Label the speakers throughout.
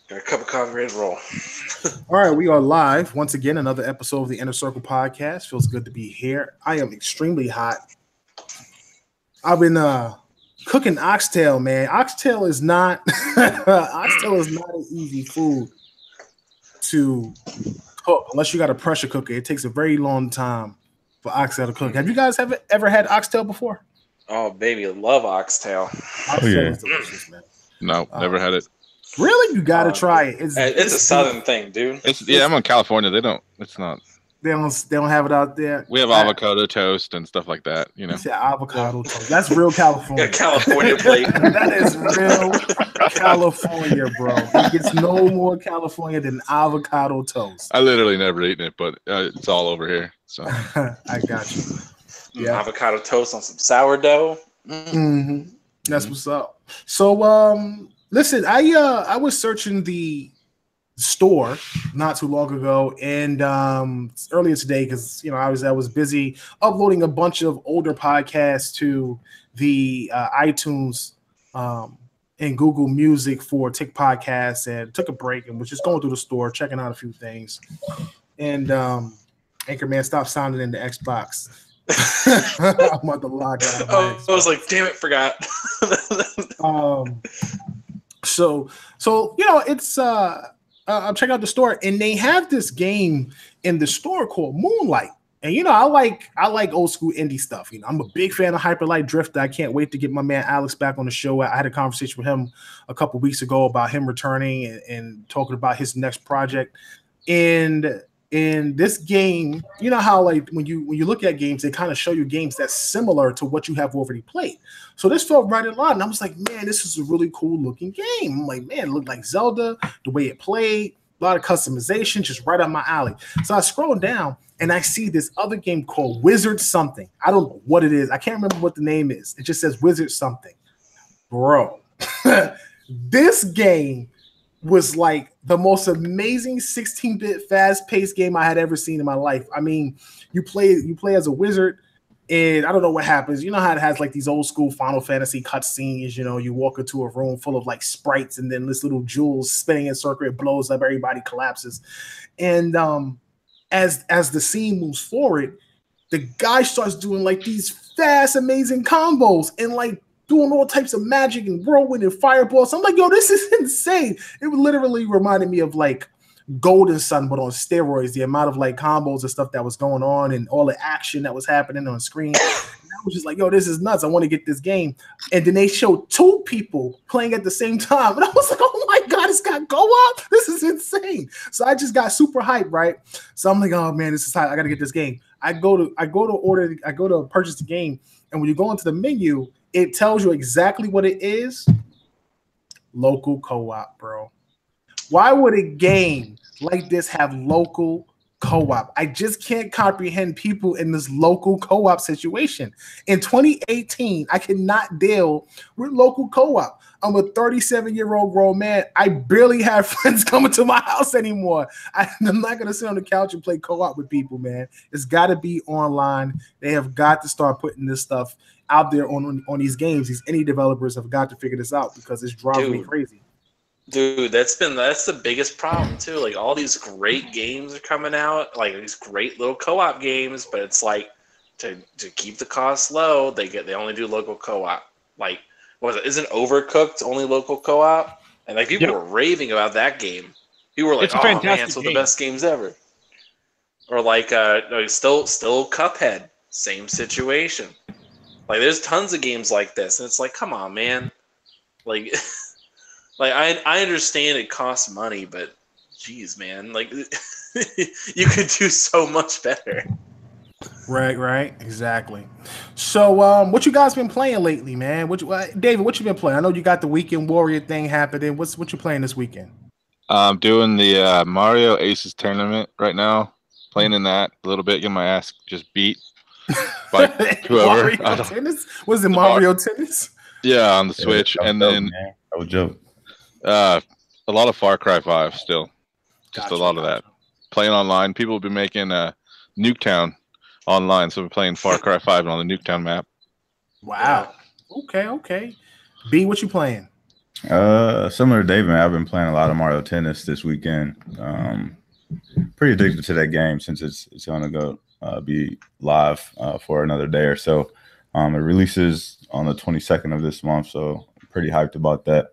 Speaker 1: Got a cup of coffee ready to roll.
Speaker 2: All right, we are live once again. Another episode of the Inner Circle podcast. Feels good to be here. I am extremely hot. I've been cooking oxtail, man. Oxtail is not an easy food to cook unless you got a pressure cooker. It takes a very long time for oxtail to cook. Have you guys ever had oxtail before?
Speaker 1: Oh, baby, I love oxtail.
Speaker 2: Oxtail is delicious, man.
Speaker 3: No, never had it.
Speaker 2: Really? You got to try it.
Speaker 1: It's a southern thing, dude.
Speaker 3: I'm in California. They don't
Speaker 2: have it out there.
Speaker 3: We have avocado toast and stuff like that. You know,
Speaker 2: avocado toast. That's real California.
Speaker 1: A California plate.
Speaker 2: That is real California, bro. It gets no more California than avocado toast.
Speaker 3: I literally never eaten it, but it's all over here. So
Speaker 2: I got you.
Speaker 1: Yeah, avocado toast on some sourdough.
Speaker 2: Mm-hmm. That's what's up. So, listen, I was searching the store not too long ago, and earlier today because I was busy uploading a bunch of older podcasts to the iTunes and Google Music for Tick Podcasts, and took a break and was just going through the store checking out a few things. And Anchorman, stop sounding in the Xbox. I'm about to log out.
Speaker 1: I was like, damn it, forgot.
Speaker 2: So it's I'm checking out the store, and they have this game in the store called Moonlight. And I like old school indie stuff. I'm a big fan of Hyper Light Drifter. I can't wait to get my man Alex back on the show. I had a conversation with him a couple weeks ago about him returning and talking about his next project. And in this game, you know how when you look at games, they kind of show you games that's similar to what you have already played. So this felt right in line. And I was like, man, this is a really cool looking game. I'm like, man, it looked like Zelda, the way it played, a lot of customization, just right up my alley. So I scroll down and I see this other game called Wizard something. I don't know what it is. I can't remember what the name is. It just says Wizard something. Bro, this game was like the most amazing 16-bit fast-paced game I had ever seen in my life. I mean, you play as a wizard, and I don't know what happens. You know how it has like these old school Final Fantasy cutscenes. You walk into a room full of like sprites, and then this little jewels spinning in circle, it blows up, everybody collapses. And as the scene moves forward, the guy starts doing like these fast, amazing combos and like doing all types of magic and whirlwind and fireballs. I'm like, yo, this is insane. It literally reminded me of like Golden Sun, but on steroids, the amount of like combos and stuff that was going on and all the action that was happening on screen. And I was just like, yo, this is nuts. I want to get this game. And then they showed two people playing at the same time. And I was like, oh my God, it's got co-op? This is insane. So I just got super hyped, right? So I'm like, oh man, this is hype. I got to get this game. I go to purchase the game. And when you go into the menu, it tells you exactly what it is. Local co-op, bro. Why would a game like this have local co-op? I just can't comprehend people in this local co-op situation. In 2018, I cannot deal with local co-op. I'm a 37-year-old grown man. I barely have friends coming to my house anymore. I'm not going to sit on the couch and play co-op with people, man. It's got to be online. They have got to start putting this stuff out there on these games. These indie developers have got to figure this out because it's driving me crazy.
Speaker 1: Dude, that's the biggest problem too. Like all these great games are coming out, like these great little co-op games, but it's like to keep the costs low, they only do local co-op. Like what was it? Isn't Overcooked only local co-op? And like people were raving about that game. People were like, "Oh man, it's one of the best games ever." Or like still Cuphead, same situation. Like there's tons of games like this, and it's like, come on, man. Like, like I understand it costs money, but geez, man, like you could do so much better.
Speaker 2: Right, exactly. So, what you guys been playing lately, man? David, what you been playing? I know you got the Weekend Warrior thing happening. What you playing this weekend?
Speaker 3: I'm doing the Mario Aces tournament right now. Playing in that a little bit, getting my ass just beat. By whoever.
Speaker 2: Mario Tennis? Was it Mario Tennis?
Speaker 3: Yeah, on the Switch. And then
Speaker 4: I would joke.
Speaker 3: A lot of Far Cry 5 still. Just
Speaker 2: Gotcha.
Speaker 3: a lot of that. Playing online. People have been making Nuketown online, so we're playing Far Cry 5 on the Nuketown map.
Speaker 2: Wow. Okay. B, what you playing?
Speaker 4: Similar to David, man, I've been playing a lot of Mario Tennis this weekend. Pretty addicted to that game since it's going to go be live for another day or so. It releases on the 22nd of this month, so I'm pretty hyped about that.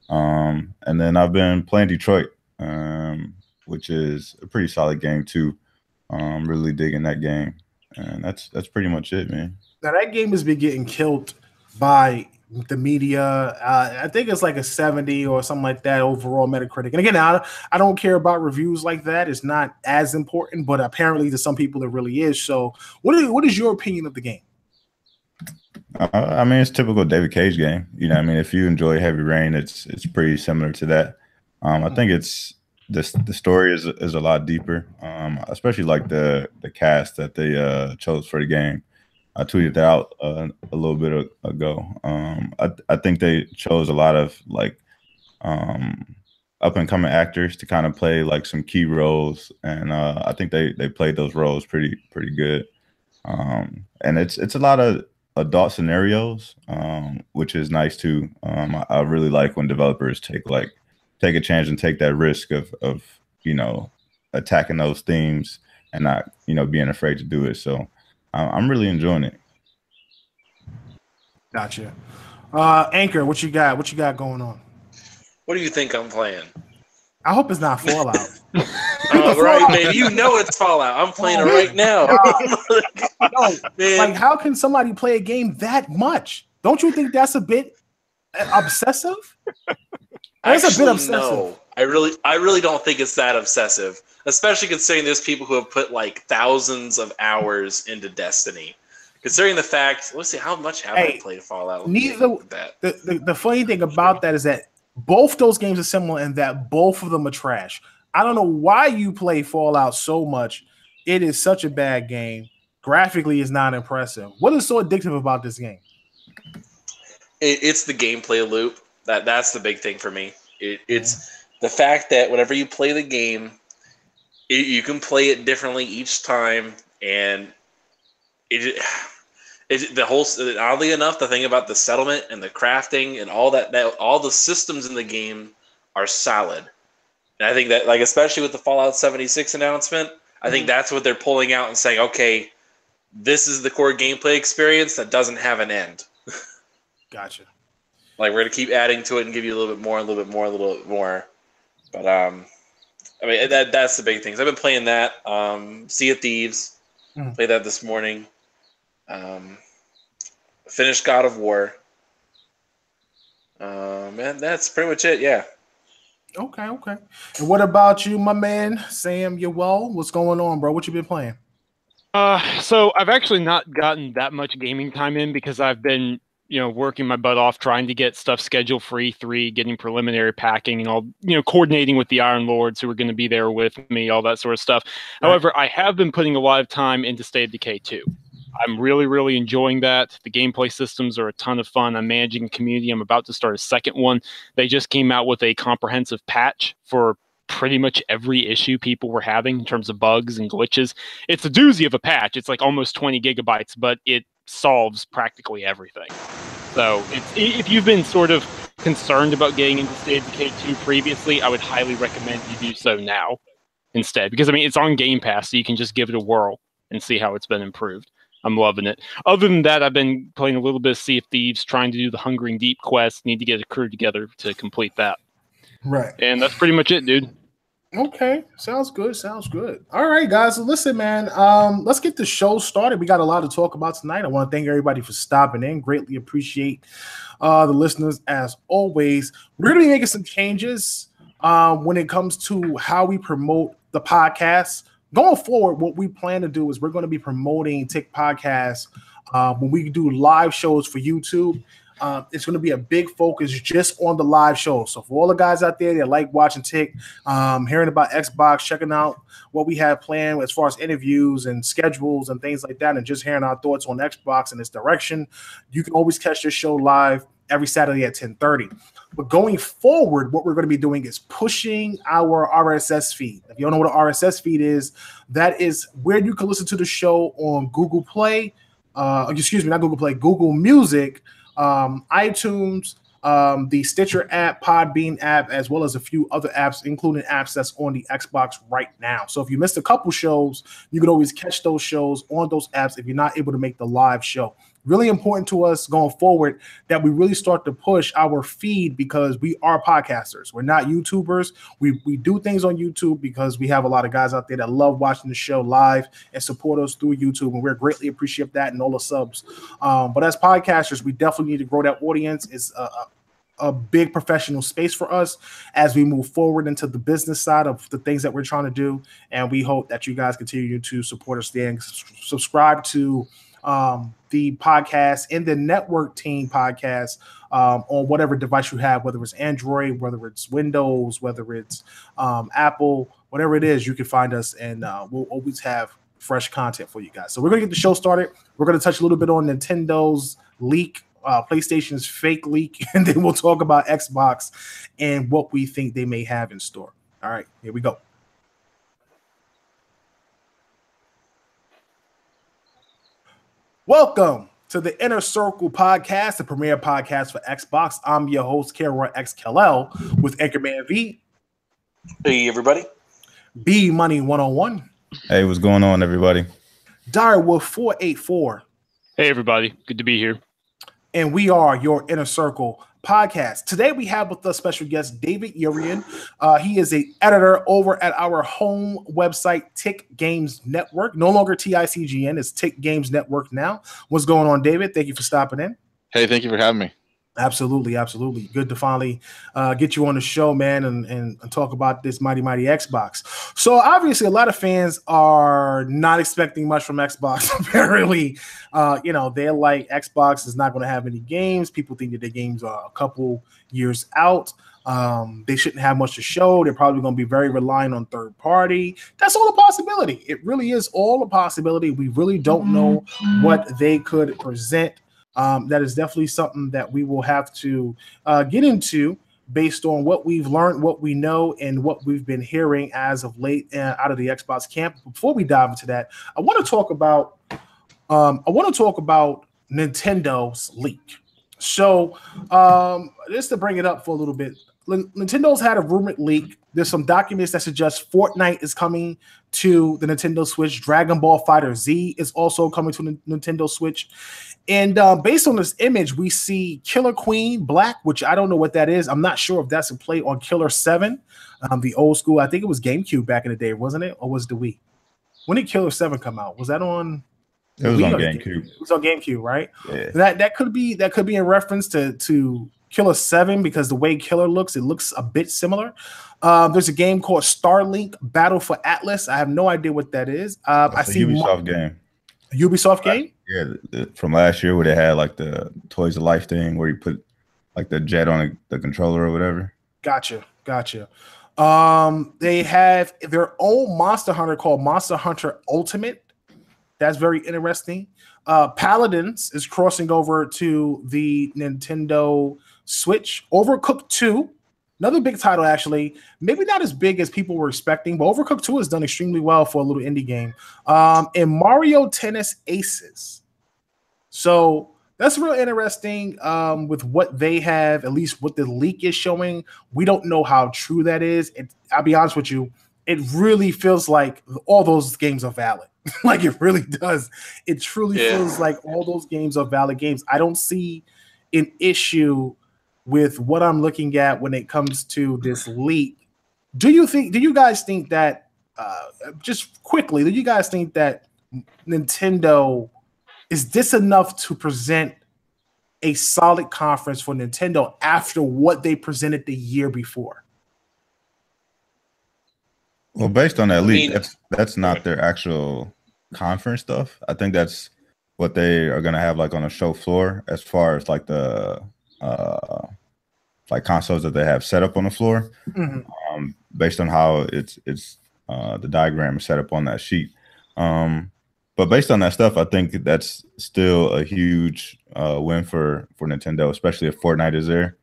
Speaker 4: And then I've been playing Detroit, which is a pretty solid game too. Really digging that game, and that's pretty much it, man.
Speaker 2: Now that game has been getting killed by the media. I think it's like a 70 or something like that overall Metacritic. And again, I don't care about reviews like that. It's not as important, but apparently to some people it really is. So what is your opinion of the game?
Speaker 4: I mean, it's typical David Cage game. You know, I mean, if you enjoy Heavy Rain, it's pretty similar to that. I think it's the story is a lot deeper, especially like the cast that they chose for the game. I tweeted that out a little bit ago. I think they chose a lot of like up and coming actors to kind of play like some key roles, and I think they played those roles pretty good. And it's a lot of adult scenarios, which is nice too. I really like when developers take a chance and take that risk of attacking those themes and not being afraid to do it. So I'm really enjoying it.
Speaker 2: Gotcha. Anchor, what you got? What you got going on?
Speaker 1: What do you think I'm playing?
Speaker 2: I hope it's not Fallout.
Speaker 1: Oh, right, man. You know it's Fallout. I'm playing it right now.
Speaker 2: No, like, how can somebody play a game that much? Don't you think that's a bit obsessive? That's a bit obsessive. No,
Speaker 1: I really don't think it's that obsessive, especially considering there's people who have put like thousands of hours into Destiny. Considering the fact, let's see, how much have I played Fallout?
Speaker 2: Neither. The funny thing about that is that both those games are similar in that both of them are trash. I don't know why you play Fallout so much. It is such a bad game. Graphically, it's not impressive. What is so addictive about this game?
Speaker 1: It's the gameplay loop. That's the big thing for me. It's the fact that whenever you play the game, you can play it differently each time, and oddly enough, the thing about the settlement and the crafting and all that all the systems in the game are solid. And I think that, like, especially with the Fallout 76 announcement, I think that's what they're pulling out and saying, okay, this is the core gameplay experience that doesn't have an end.
Speaker 2: Gotcha.
Speaker 1: Like, we're going to keep adding to it and give you a little bit more, a little bit more, a little bit more. But, I mean, that's the big things. I've been playing that. Sea of Thieves. Played that this morning. Finished God of War. Man, that's pretty much it, yeah.
Speaker 2: Okay. And what about you, my man, Sam Yewell? What's going on, bro? What you been playing?
Speaker 5: So I've actually not gotten that much gaming time in because I've been, working my butt off trying to get stuff scheduled for E3, getting preliminary packing and all, coordinating with the Iron Lords who are going to be there with me, all that sort of stuff. Right. However, I have been putting a lot of time into State of Decay 2. I'm really, really enjoying that. The gameplay systems are a ton of fun. I'm managing a community. I'm about to start a second one. They just came out with a comprehensive patch for pretty much every issue people were having in terms of bugs and glitches. It's a doozy of a patch. It's like almost 20 gigabytes, but it solves practically everything. So if you've been sort of concerned about getting into State of Decay 2 previously, I would highly recommend you do so now instead. Because, I mean, it's on Game Pass, so you can just give it a whirl and see how it's been improved. I'm loving it. Other than that, I've been playing a little bit of Sea of Thieves, trying to do the Hungering Deep quest. Need to get a crew together to complete that.
Speaker 2: Right.
Speaker 5: And that's pretty much it, dude.
Speaker 2: Okay. Sounds good. All right, guys. So listen, man, let's get the show started. We got a lot to talk about tonight. I want to thank everybody for stopping in. Greatly appreciate the listeners as always. We're going to be making some changes when it comes to how we promote the podcast. Going forward, what we plan to do is we're going to be promoting Tick Podcast when we do live shows for YouTube. It's going to be a big focus just on the live shows. So for all the guys out there that like watching Tick, hearing about Xbox, checking out what we have planned as far as interviews and schedules and things like that, and just hearing our thoughts on Xbox and its direction, you can always catch this show live every Saturday at 10:30. But going forward, what we're going to be doing is pushing our RSS feed. If you don't know what an RSS feed is, that is where you can listen to the show on Google Play. Not Google Play, Google Music, iTunes, the Stitcher app, Podbean app, as well as a few other apps, including apps that's on the Xbox right now. So if you missed a couple shows, you can always catch those shows on those apps if you're not able to make the live show. Really important to us going forward that we really start to push our feed because we are podcasters. We're not YouTubers. We do things on YouTube because we have a lot of guys out there that love watching the show live and support us through YouTube, and we're greatly appreciate that and all the subs. But as podcasters, we definitely need to grow that audience. It's a big professional space for us as we move forward into the business side of the things that we're trying to do, and we hope that you guys continue to support us there and subscribe to the podcast and the network team podcast on whatever device you have, whether it's Android, whether it's Windows, whether it's Apple, whatever it is, you can find us, and we'll always have fresh content for you guys. So we're going to get the show started. We're going to touch a little bit on Nintendo's leak, PlayStation's fake leak, and then we'll talk about Xbox and what we think they may have in store. All right, here we go. Welcome to the Inner Circle Podcast, the premier podcast for Xbox. I'm your host, Kilroy X Kal-El, with Anchorman V.
Speaker 1: Hey, everybody.
Speaker 2: B Money 101.
Speaker 4: Hey, what's going on, everybody?
Speaker 2: Direwolf 484.
Speaker 5: Hey, everybody. Good to be here.
Speaker 2: And we are your Inner Circle Podcast. Today we have with us special guest David Urian. He is an editor over at our home website, Tick Games Network. No longer TICGN, it's Tick Games Network now. What's going on, David? Thank you for stopping in.
Speaker 3: Hey, thank you for having me.
Speaker 2: Absolutely, absolutely. Good to finally get you on the show, man, and talk about this mighty Xbox. So obviously, a lot of fans are not expecting much from Xbox. Apparently, they're like, Xbox is not going to have any games. People think that their games are a couple years out. They shouldn't have much to show. They're probably going to be very reliant on third party. That's all a possibility. It really is all a possibility. We really don't know what they could present. That is definitely something that we will have to get into based on what we've learned, what we know, and what we've been hearing as of late out of the Xbox camp. Before we dive into that, I want to talk about Nintendo's leak. So just to bring it up for a little bit, Nintendo's had a rumored leak. There's some documents that suggest Fortnite is coming to the Nintendo Switch. Dragon Ball FighterZ is also coming to the Nintendo Switch. And based on this image, we see Killer Queen Black, which I don't know what that is. I'm not sure if that's a play on Killer 7, the old school. I think it was GameCube back in the day, wasn't it? Or was it the Wii? When did Killer 7 come out? Was that on?
Speaker 4: It was on GameCube.
Speaker 2: It was on GameCube, right?
Speaker 4: Yeah.
Speaker 2: That could be in reference to Killer 7 because the way Killer looks, it looks a bit similar. There's a game called Starlink Battle for Atlas. I have no idea what that is. I see
Speaker 4: Ubisoft game.
Speaker 2: Ubisoft game?
Speaker 4: Yeah, from last year where they had like the Toys of Life thing where you put like the jet on the controller or whatever.
Speaker 2: Gotcha. They have their own Monster Hunter called Monster Hunter Ultimate. That's very interesting. Paladins is crossing over to the Nintendo Switch. Overcooked 2, another big title, actually. Maybe not as big as people were expecting, but Overcooked 2 has done extremely well for a little indie game. And Mario Tennis Aces. So that's real interesting with what they have, at least what the leak is showing. We don't know how true that is. I'll be honest with you, it really feels like all those games are valid. Like it really does. It truly feels like all those games are valid games. I don't see an issue with what I'm looking at when it comes to this leak. Do you guys think that just quickly, do you guys think that Nintendo is this enough to present a solid conference for Nintendo after what they presented the year before?
Speaker 4: Well, based on that leak, that's not their actual conference stuff. I think that's what they are gonna have like on a show floor as far as like the like consoles that they have set up on the floor. Mm-hmm. Based on how it's the diagram is set up on that sheet. But based on that stuff, I think that's still a huge win for Nintendo, especially if Fortnite is there.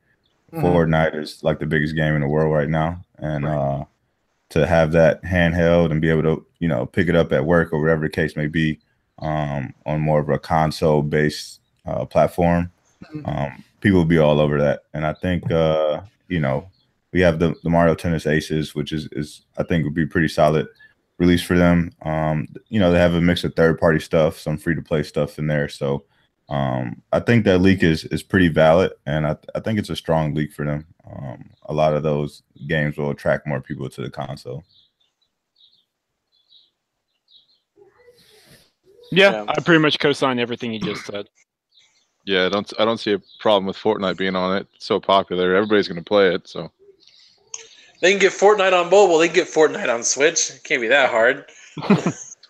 Speaker 4: Mm-hmm. Fortnite is like the biggest game in the world right now, and to have that handheld and be able to, pick it up at work or whatever the case may be, on more of a console-based platform, People will be all over that. And I think, you know, we have the Mario Tennis Aces, which is I think would be pretty solid release for them. You know, they have a mix of third-party stuff, some free-to-play stuff in there. So I think that leak is pretty valid, and I think it's a strong leak for them. A lot of those games will attract more people to the console.
Speaker 5: Yeah, I pretty much co-sign everything you just said.
Speaker 3: Yeah, I don't see a problem with Fortnite being on it. It's so popular, everybody's going to play it. So
Speaker 1: they can get Fortnite on mobile. They can get Fortnite on Switch. It can't be that hard.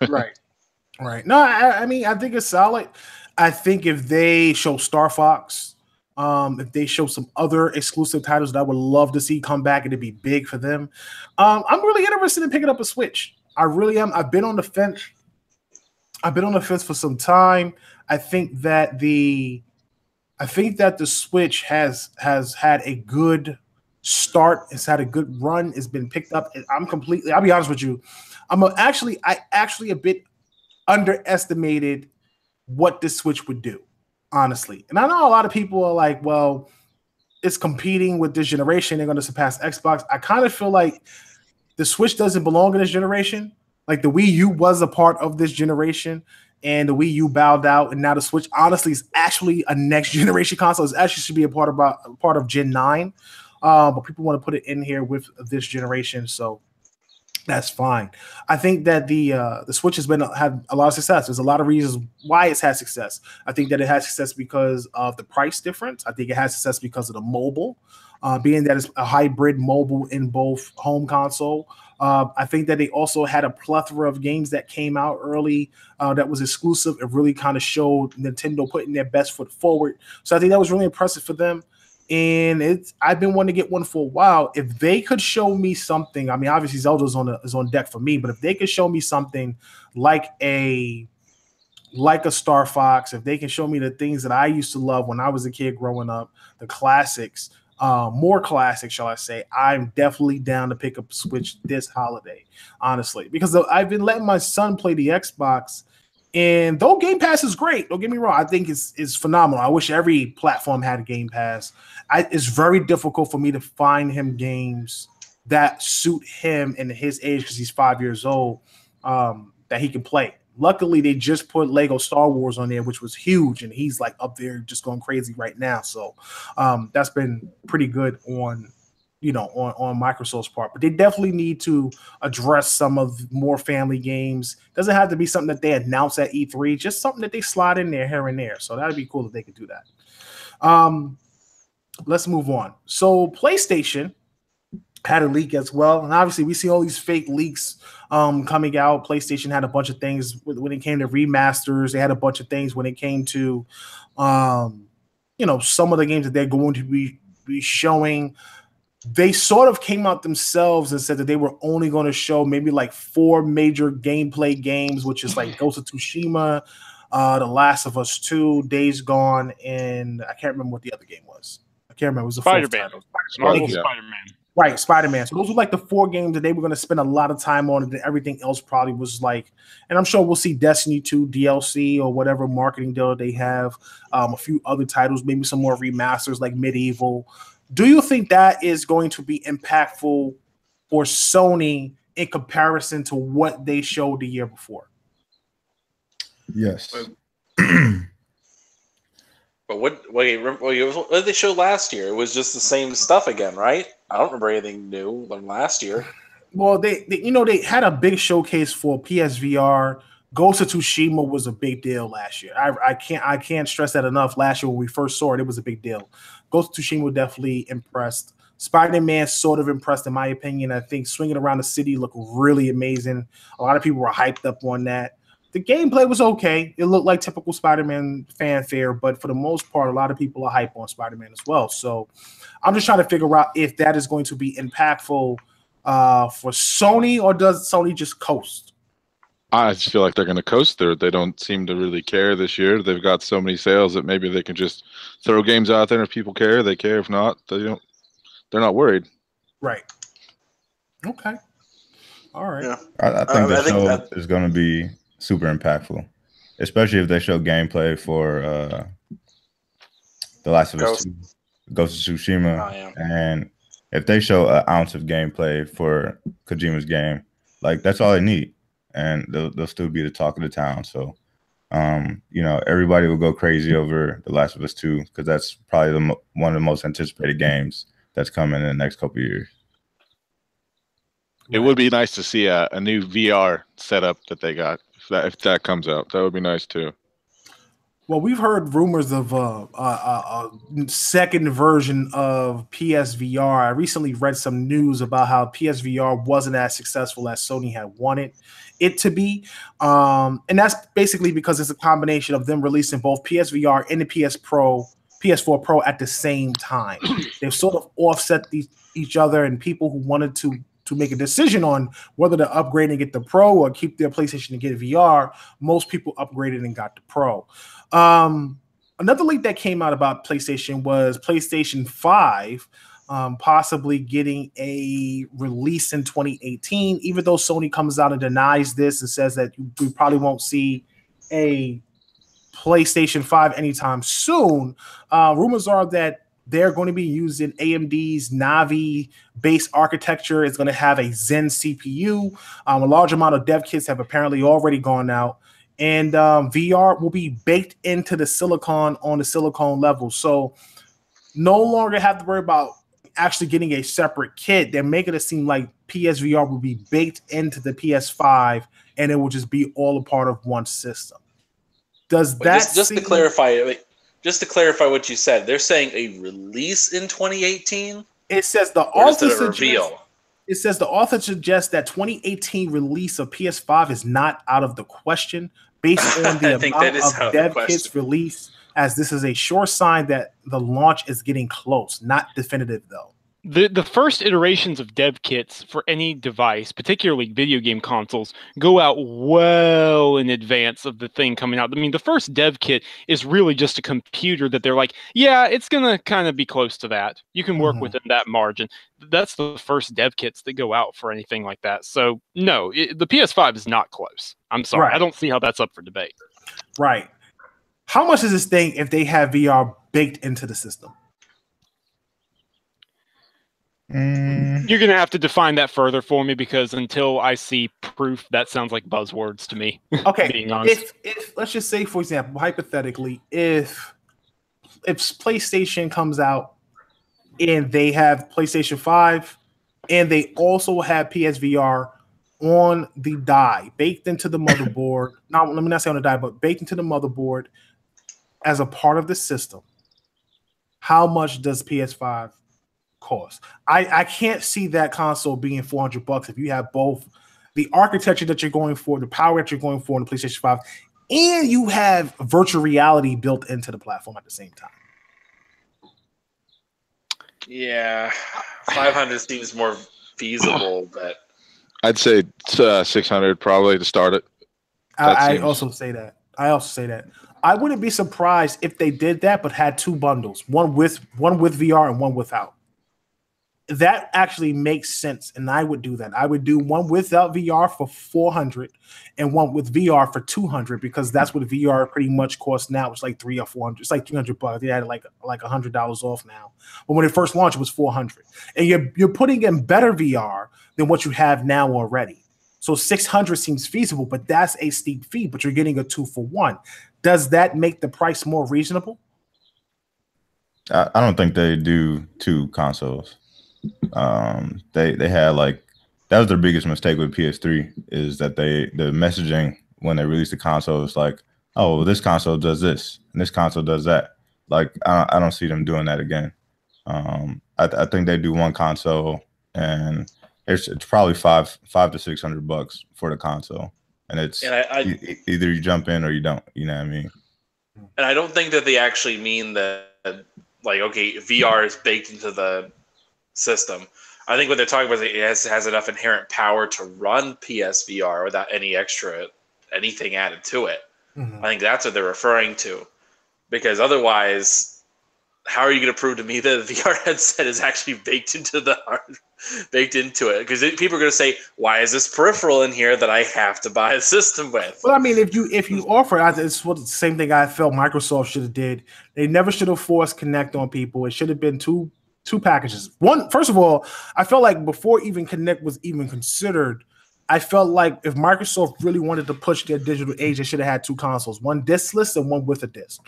Speaker 2: Right. No, I mean, I think it's solid. I think if they show Star Fox, if they show some other exclusive titles that I would love to see come back, it'd be big for them. I'm really interested in picking up a Switch. I really am. I've been on the fence. For some time. I think that the Switch has had a good start. It's had a good run. It's been picked up. I'll be honest with you. I actually a bit underestimated what this Switch would do, honestly. And I know a lot of people are like, well, it's competing with this generation. They're going to surpass Xbox. I kind of feel like the Switch doesn't belong in this generation. Like the Wii U was a part of this generation, and the Wii U bowed out, and now the Switch honestly is actually a next generation console. It actually should be a part of Gen 9, but people want to put it in here with this generation, so that's fine. I think that the Switch had a lot of success. There's a lot of reasons why it's had success. I think that it has success because of the price difference. I think it has success because of the mobile, being that it's a hybrid mobile in both home console. I think that they also had a plethora of games that came out early that was exclusive. It really kind of showed Nintendo putting their best foot forward. So I think that was really impressive for them. And I've been wanting to get one for a while. If they could show me something, I mean, obviously Zelda's is on deck for me, but if they could show me something like a Star Fox, if they can show me the things that I used to love when I was a kid growing up, the classics, more classic, shall I say, I'm definitely down to pick up Switch this holiday, honestly, because I've been letting my son play the Xbox, and though Game Pass is great, don't get me wrong, I think it's phenomenal. I wish every platform had a Game Pass. It's very difficult for me to find him games that suit him and his age, because he's 5 years old, that he can play. Luckily, they just put Lego Star Wars on there, which was huge, and he's like up there just going crazy right now. So that's been pretty good on Microsoft's part. But they definitely need to address some of more family games. Doesn't have to be something that they announce at E3, just something that they slide in there here and there. So that'd be cool if they could do that. Let's move on. So PlayStation had a leak as well, and obviously we see all these fake leaks coming out. PlayStation had a bunch of things when it came to remasters. They had a bunch of things when it came to some of the games that they're going to be showing. They sort of came out themselves and said that they were only going to show maybe like 4 major gameplay games, which is like Ghost of Tsushima, The Last of Us 2, Days Gone, and I can't remember what the other game was. I can't remember. It was a
Speaker 5: Spider-Man. Spider-Man.
Speaker 2: Right, Spider-Man. So those were like the 4 games that they were going to spend a lot of time on, and then everything else probably was like, and I'm sure we'll see Destiny 2 DLC or whatever marketing deal they have, a few other titles, maybe some more remasters like Medieval. Do you think that is going to be impactful for Sony in comparison to what they showed the year before?
Speaker 4: Yes.
Speaker 1: But what did they show last year? It was just the same stuff again, right? I don't remember anything new from last year.
Speaker 2: Well, they had a big showcase for PSVR. Ghost of Tsushima was a big deal last year. I can't stress that enough. Last year when we first saw it, it was a big deal. Ghost of Tsushima definitely impressed. Spider-Man sort of impressed in my opinion. I think swinging around the city looked really amazing. A lot of people were hyped up on that. The gameplay was okay. It looked like typical Spider-Man fanfare, but for the most part, a lot of people are hype on Spider-Man as well. So I'm just trying to figure out if that is going to be impactful for Sony, or does Sony just coast?
Speaker 3: I just feel like they're going to coast there. They don't seem to really care this year. They've got so many sales that maybe they can just throw games out there. If people care, they care. If not, they don't. They're not worried.
Speaker 2: Right. Okay. All right.
Speaker 4: Yeah. I think the show is going to be super impactful, especially if they show gameplay for The Last of Us
Speaker 1: Ghost.
Speaker 4: 2, Ghost of Tsushima,
Speaker 1: Oh, yeah.
Speaker 4: and if they show an ounce of gameplay for Kojima's game, like that's all they need, and they'll still be the talk of the town. So, everybody will go crazy over The Last of Us 2 because that's probably one of the most anticipated games that's coming in the next couple of years.
Speaker 3: It would be nice to see a new VR setup that they got. If that comes out, that would be nice too.
Speaker 2: Well, we've heard rumors of a second version of PSVR. I recently read some news about how PSVR wasn't as successful as Sony had wanted it to be. And that's basically because it's a combination of them releasing both PSVR and the PS4 Pro at the same time. They've sort of offset each other, and people who wanted to make a decision on whether to upgrade and get the Pro or keep their PlayStation and get VR, most people upgraded and got the Pro. Another leak that came out about PlayStation was PlayStation 5 possibly getting a release in 2018, even though Sony comes out and denies this and says that we probably won't see a PlayStation 5 anytime soon. Rumors are that they're going to be using AMD's Navi-based architecture. It's going to have a Zen CPU. A large amount of dev kits have apparently already gone out. And VR will be baked into the silicon on the silicon level. So no longer have to worry about actually getting a separate kit. They're making it seem like PSVR will be baked into the PS5 and it will just be all a part of one system. Does that
Speaker 1: just to clarify what you said, they're saying a release in 2018?
Speaker 2: It says the author suggests that 2018 release of PS5 is not out of the question based on the amount of dev kits released, as this is a sure sign that the launch is getting close. Not definitive, though.
Speaker 5: The first iterations of dev kits for any device, particularly video game consoles, go out well in advance of the thing coming out. I mean, the first dev kit is really just a computer that they're like, yeah, it's going to kind of be close to that. You can work within that margin. That's the first dev kits that go out for anything like that. So, no, the PS5 is not close. I'm sorry. Right. I don't see how that's up for debate.
Speaker 2: Right. How much is this thing if they have VR baked into the system?
Speaker 5: You're going to have to define that further for me, because until I see proof, that sounds like buzzwords to me.
Speaker 2: Okay.
Speaker 5: Being honest.
Speaker 2: If let's just say, for example, hypothetically, if PlayStation comes out and they have PlayStation 5 and they also have PSVR on the die, baked into the motherboard. Now, let me not say on the die, but baked into the motherboard as a part of the system, how much does PS5 cost? I can't see that console being $400 if you have both the architecture that you're going for, the power that you're going for in the PlayStation 5, and you have virtual reality built into the platform at the same time.
Speaker 1: Yeah, 500 seems more feasible, but
Speaker 3: I'd say 600 probably to start it.
Speaker 2: I also say that. I wouldn't be surprised if they did that, but had two bundles, one with VR and one without. That actually makes sense, and I would do that. I would do one without VR for $400 and one with VR for $200, because that's what VR pretty much costs now. It's like $300 or $400. It's like $300. They had like $100 off now. But when it first launched, it was $400, and you're putting in better VR than what you have now already. So $600 seems feasible, but that's a steep fee. But you're getting a 2-for-1. Does that make the price more reasonable?
Speaker 4: I don't think they do two consoles. They had that was their biggest mistake with PS3, is that the messaging when they released the console is like, oh, well, this console does this and this console does that. Like, I don't see them doing that again. I think they do one console, and it's probably $500 to $600 for the console, and it's either you jump in or you don't. You know what I mean?
Speaker 1: And I don't think that they actually mean that, like, okay, VR is baked into the system. I think what they're talking about is it has enough inherent power to run PSVR without anything added to it. I think that's what they're referring to, because otherwise, how are you going to prove to me that the VR headset is actually baked into the baked into it because people are going to say, "Why is this peripheral in here that I have to buy a system with?"
Speaker 2: Well, I mean, if you offer, it's what the same thing I felt Microsoft should have did. They never should have forced Connect on people. It should have been two packages. One, first of all, I felt like before even Connect was even considered, I felt like if Microsoft really wanted to push their digital age, they should have had two consoles, one diskless and one with a disc.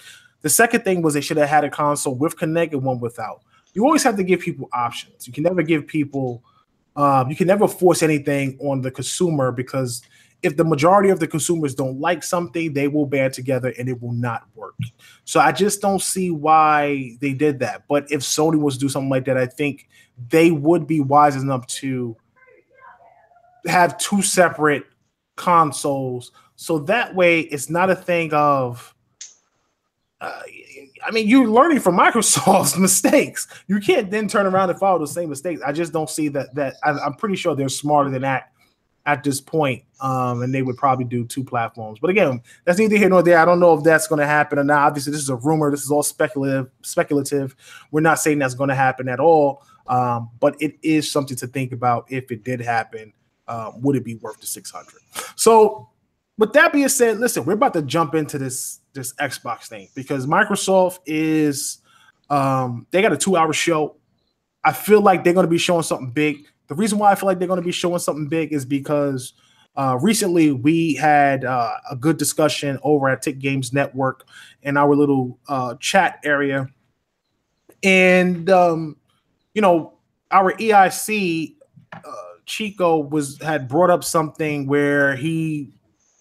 Speaker 2: The second thing was they should have had a console with Connect and one without. You always have to give people options. You can never give people, you can never force anything on the consumer because if the majority of the consumers don't like something, they will band together and it will not work. So I just don't see why they did that. But if Sony was to do something like that, I think they would be wise enough to have two separate consoles. So that way it's not a thing of, I mean, you're learning from Microsoft's mistakes. You can't then turn around and follow the same mistakes. I just don't see that I'm pretty sure they're smarter than that at this point, and they would probably do two platforms. But again, that's neither here nor there. I don't know if that's going to happen or not. Obviously, this is a rumor. This is all speculative. We're not saying that's going to happen at all, but it is something to think about. If it did happen, would it be worth the $600? So, with that being said, listen, we're about to jump into this Xbox thing because Microsoft is they got a 2-hour show. I feel like they're going to be showing something big. The reason why I feel like they're going to be showing something big is because recently we had a good discussion over at Tick Games Network in our little chat area. And, you know, our EIC, Chico, had brought up something where he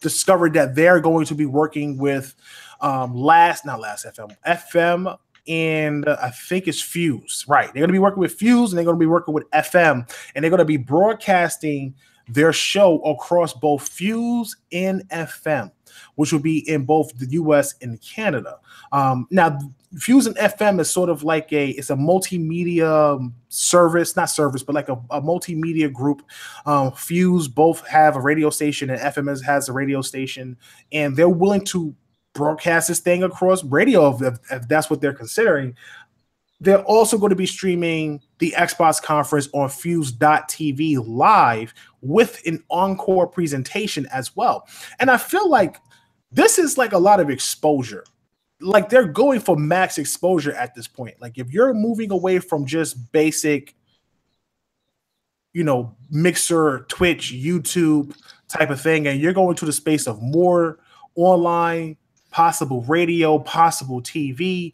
Speaker 2: discovered that they're going to be working with FM, and I think it's Fuse. Right. They're going to be working with Fuse and they're going to be working with FM, and they're going to be broadcasting their show across both Fuse and FM, which will be in both the US and Canada. Now, Fuse and FM is sort of like it's a multimedia service, not service, but like a multimedia group. Fuse both have a radio station and FM has a radio station, and they're willing to broadcast this thing across radio if that's what they're considering. They're also going to be streaming the Xbox conference on Fuse.tv live with an encore presentation as well. And I feel like this is like a lot of exposure. Like they're going for max exposure at this point. Like if you're moving away from just basic, you know, Mixer, Twitch, YouTube type of thing, and you're going to the space of more online, possible radio, possible TV,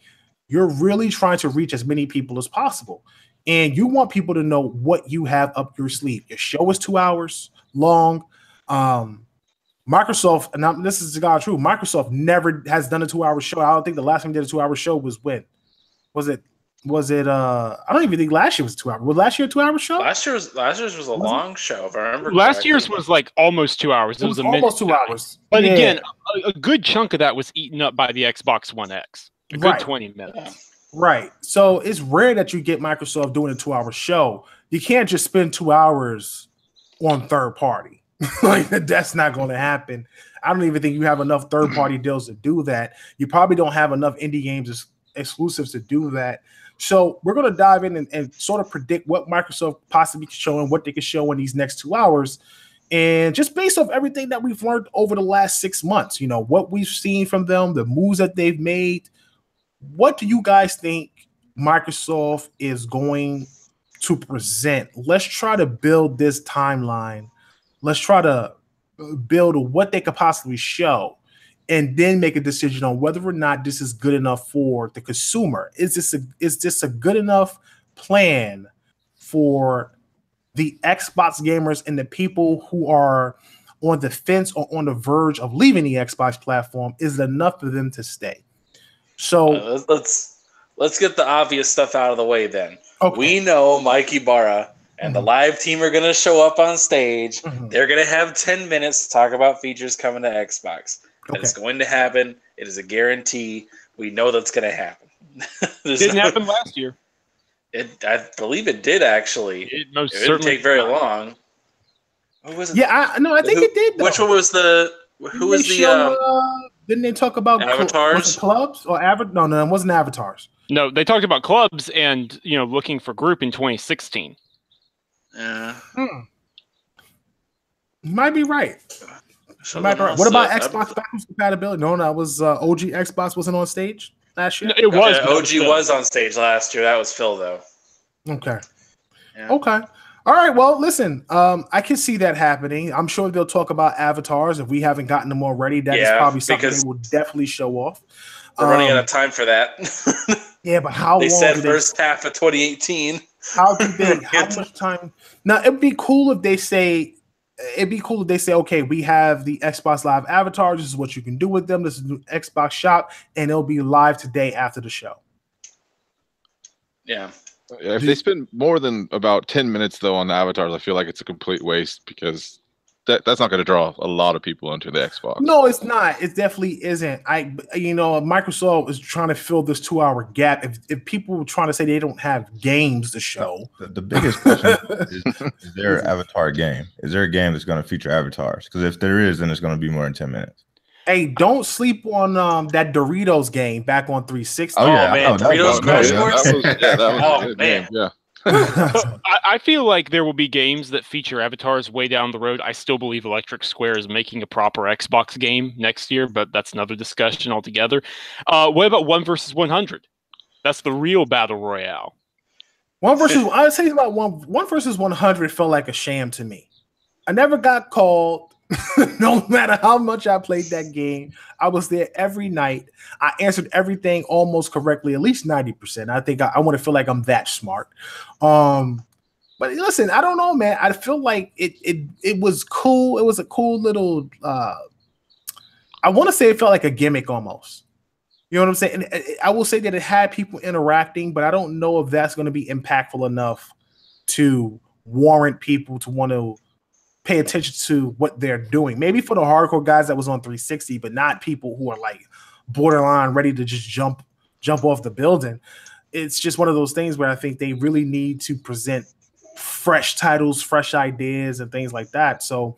Speaker 2: you're really trying to reach as many people as possible. And you want people to know what you have up your sleeve. Your show is 2 hours long. Microsoft, and this is God true, Microsoft never has done a 2-hour show. I don't think the last time they did a 2-hour show was when? Was it I don't even think last year was 2 hours. Was last year a 2-hour show?
Speaker 1: Last year's was a long show, if I remember.
Speaker 5: Last year's was like almost 2 hours.
Speaker 2: It was almost 2 hours.
Speaker 5: But again, a good chunk of that was eaten up by the Xbox One X. A good 20 minutes.
Speaker 1: Yeah.
Speaker 2: Right. So it's rare that you get Microsoft doing a 2-hour show. You can't just spend 2 hours on third party. Like that's not going to happen. I don't even think you have enough third party deals to do that. You probably don't have enough indie games exclusives to do that. So we're going to dive in and sort of predict what Microsoft possibly can show and what they can show in these next 2 hours. And just based off everything that we've learned over the last 6 months, you know, what we've seen from them, the moves that they've made, what do you guys think Microsoft is going to present? Let's try to build this timeline. Let's try to build what they could possibly show and then make a decision on whether or not this is good enough for the consumer. Is this a good enough plan for the Xbox gamers and the people who are on the fence or on the verge of leaving the Xbox platform? Is it enough for them to stay? So
Speaker 1: let's get the obvious stuff out of the way then.
Speaker 2: Okay.
Speaker 1: We know Mike Ibarra and the live team are going to show up on stage. They're going to have 10 minutes to talk about features coming to Xbox. It's going to happen. It is a guarantee. We know that's going to happen.
Speaker 5: It didn't happen last year.
Speaker 1: I believe it did actually.
Speaker 5: It most
Speaker 1: didn't take very long. What was it?
Speaker 2: Yeah, I think it did. Though.
Speaker 1: Which one was the? Who was the?
Speaker 2: Didn't they talk about
Speaker 1: avatars,
Speaker 2: clubs, or No, it wasn't avatars.
Speaker 5: No, they talked about clubs and looking for group in 2016.
Speaker 1: Yeah.
Speaker 2: You might be right. You might be right. What about Xbox backwards compatibility? No, that was OG Xbox wasn't on stage last year.
Speaker 5: No, it was.
Speaker 1: OG was on stage last year. That was Phil though.
Speaker 2: Okay.
Speaker 1: Yeah.
Speaker 2: Okay. All right. Well, listen. I can see that happening. I'm sure they'll talk about avatars if we haven't gotten them already. That is probably something they will definitely show off.
Speaker 1: We're running out of time for that.
Speaker 2: Yeah, but how
Speaker 1: they
Speaker 2: long
Speaker 1: said first half of 2018.
Speaker 2: How do they? How much time? Now it'd be cool if they say. It'd be cool if they say, okay, we have the Xbox Live avatars. This is what you can do with them. This is the Xbox Shop, and it'll be live today after the show.
Speaker 1: Yeah.
Speaker 3: If they spend more than about 10 minutes though on the avatars, I feel like it's a complete waste because that's not going to draw a lot of people into the Xbox.
Speaker 2: No, it's not. It definitely isn't. Microsoft is trying to fill this 2-hour gap. If people were trying to say they don't have games to show,
Speaker 4: the biggest question is there an avatar game? Is there a game that's going to feature avatars? Because if there is, then it's going to be more than 10 minutes.
Speaker 2: Hey, don't sleep on that Doritos game back on 360.
Speaker 1: Oh yeah, man, Doritos Crash Course.
Speaker 3: That was a good game. Yeah.
Speaker 5: I feel like there will be games that feature avatars way down the road. I still believe Electric Square is making a proper Xbox game next year, but that's another discussion altogether. What about 1 versus 100? That's the real battle royale.
Speaker 2: I would say about one versus 100 felt like a sham to me. I never got called. No matter how much I played that game, I was there every night. I answered everything almost correctly, at least 90%. I think I want to feel like I'm that smart. But listen, I don't know, man. I feel like it was cool. It was a cool little. I want to say it felt like a gimmick almost. You know what I'm saying? And I will say that it had people interacting, but I don't know if that's going to be impactful enough to warrant people to want to pay attention to what they're doing. Maybe for the hardcore guys that was on 360, but not people who are like borderline ready to just jump off the building. It's just one of those things where I think they really need to present fresh titles, fresh ideas, and things like that. So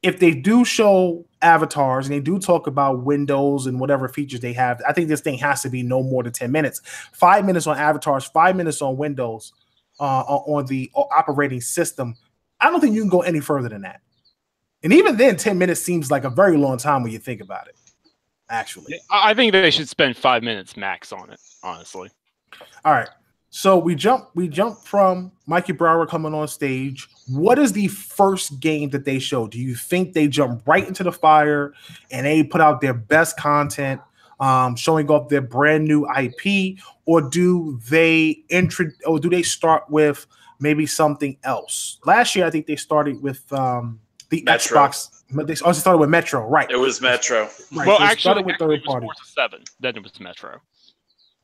Speaker 2: if they do show avatars and they do talk about windows and whatever features they have, I think this thing has to be no more than 10 minutes. 5 minutes on avatars, 5 minutes on Windows, on the operating system. I don't think you can go any further than that. And even then, 10 minutes seems like a very long time when you think about it, actually.
Speaker 5: I think they should spend 5 minutes max on it, honestly.
Speaker 2: All right. So we jump from Mikey Brower coming on stage. What is the first game that they show? Do you think they jump right into the fire and they put out their best content, showing off their brand new IP, or do they start with maybe something else? Last year, I think they started with the
Speaker 1: Metro.
Speaker 2: Xbox. They also started with Metro, right?
Speaker 1: It was Metro.
Speaker 2: Right.
Speaker 5: Well,
Speaker 2: so
Speaker 5: actually,
Speaker 2: with
Speaker 5: it
Speaker 2: third
Speaker 5: was
Speaker 2: party.
Speaker 5: Forza 7. Then it was Metro.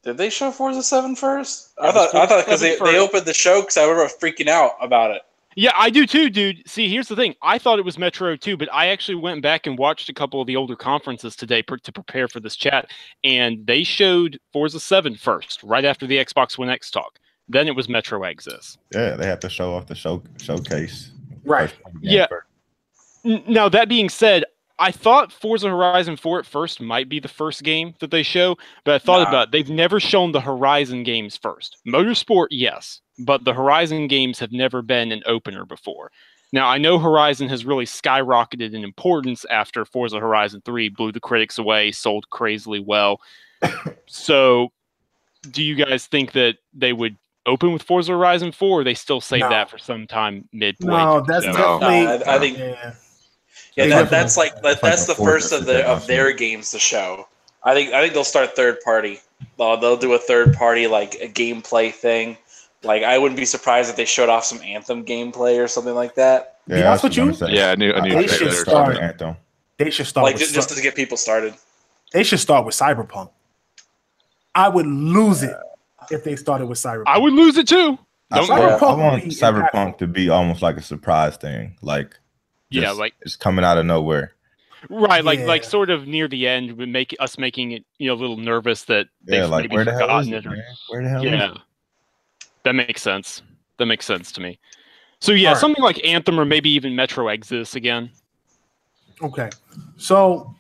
Speaker 1: Did they show Forza 7 first?
Speaker 5: It
Speaker 1: I
Speaker 5: was
Speaker 1: thought
Speaker 5: Forza
Speaker 1: because
Speaker 5: 7
Speaker 1: they
Speaker 5: first.
Speaker 1: opened the show because I remember freaking out about it.
Speaker 5: Yeah, I do too, dude. See, here's the thing. I thought it was Metro too, but I actually went back and watched a couple of the older conferences today to prepare for this chat, and they showed Forza 7 first, right after the Xbox One X talk. Then it was Metro Exodus.
Speaker 4: Yeah, they have to show off the showcase.
Speaker 2: Right.
Speaker 5: Yeah. Now, that being said, I thought Forza Horizon 4 at first might be the first game that they show, but I thought about it. They've never shown the Horizon games first. Motorsport, yes, but the Horizon games have never been an opener before. Now, I know Horizon has really skyrocketed in importance after Forza Horizon 3 blew the critics away, sold crazily well. So, do you guys think that they would open with Forza Horizon 4, or they still save that for some time midpoint?
Speaker 2: No, that's definitely.
Speaker 1: I think. Yeah, that's the first of their games to show. I think they'll start third party. They'll do a third party like a gameplay thing. Like I wouldn't be surprised if they showed off some Anthem gameplay or something like that.
Speaker 4: Yeah,
Speaker 2: that's what you.
Speaker 3: Yeah, a new
Speaker 2: They should start.
Speaker 4: Anthem.
Speaker 2: They should start
Speaker 1: Like just to get people started.
Speaker 2: They should start with Cyberpunk. I would lose it if they started with Cyberpunk.
Speaker 5: I would lose it too.
Speaker 4: I want Cyberpunk to be almost like a surprise thing. Like it's coming out of nowhere.
Speaker 5: Right, like sort of near the end would make us making it, a little nervous that they've
Speaker 4: like
Speaker 5: maybe
Speaker 4: where the hell is
Speaker 5: forgotten
Speaker 4: it?
Speaker 5: it.
Speaker 4: Man? Where the hell is it?
Speaker 5: That makes sense. That makes sense to me. So yeah, something like Anthem or maybe even Metro Exodus again.
Speaker 2: Okay, so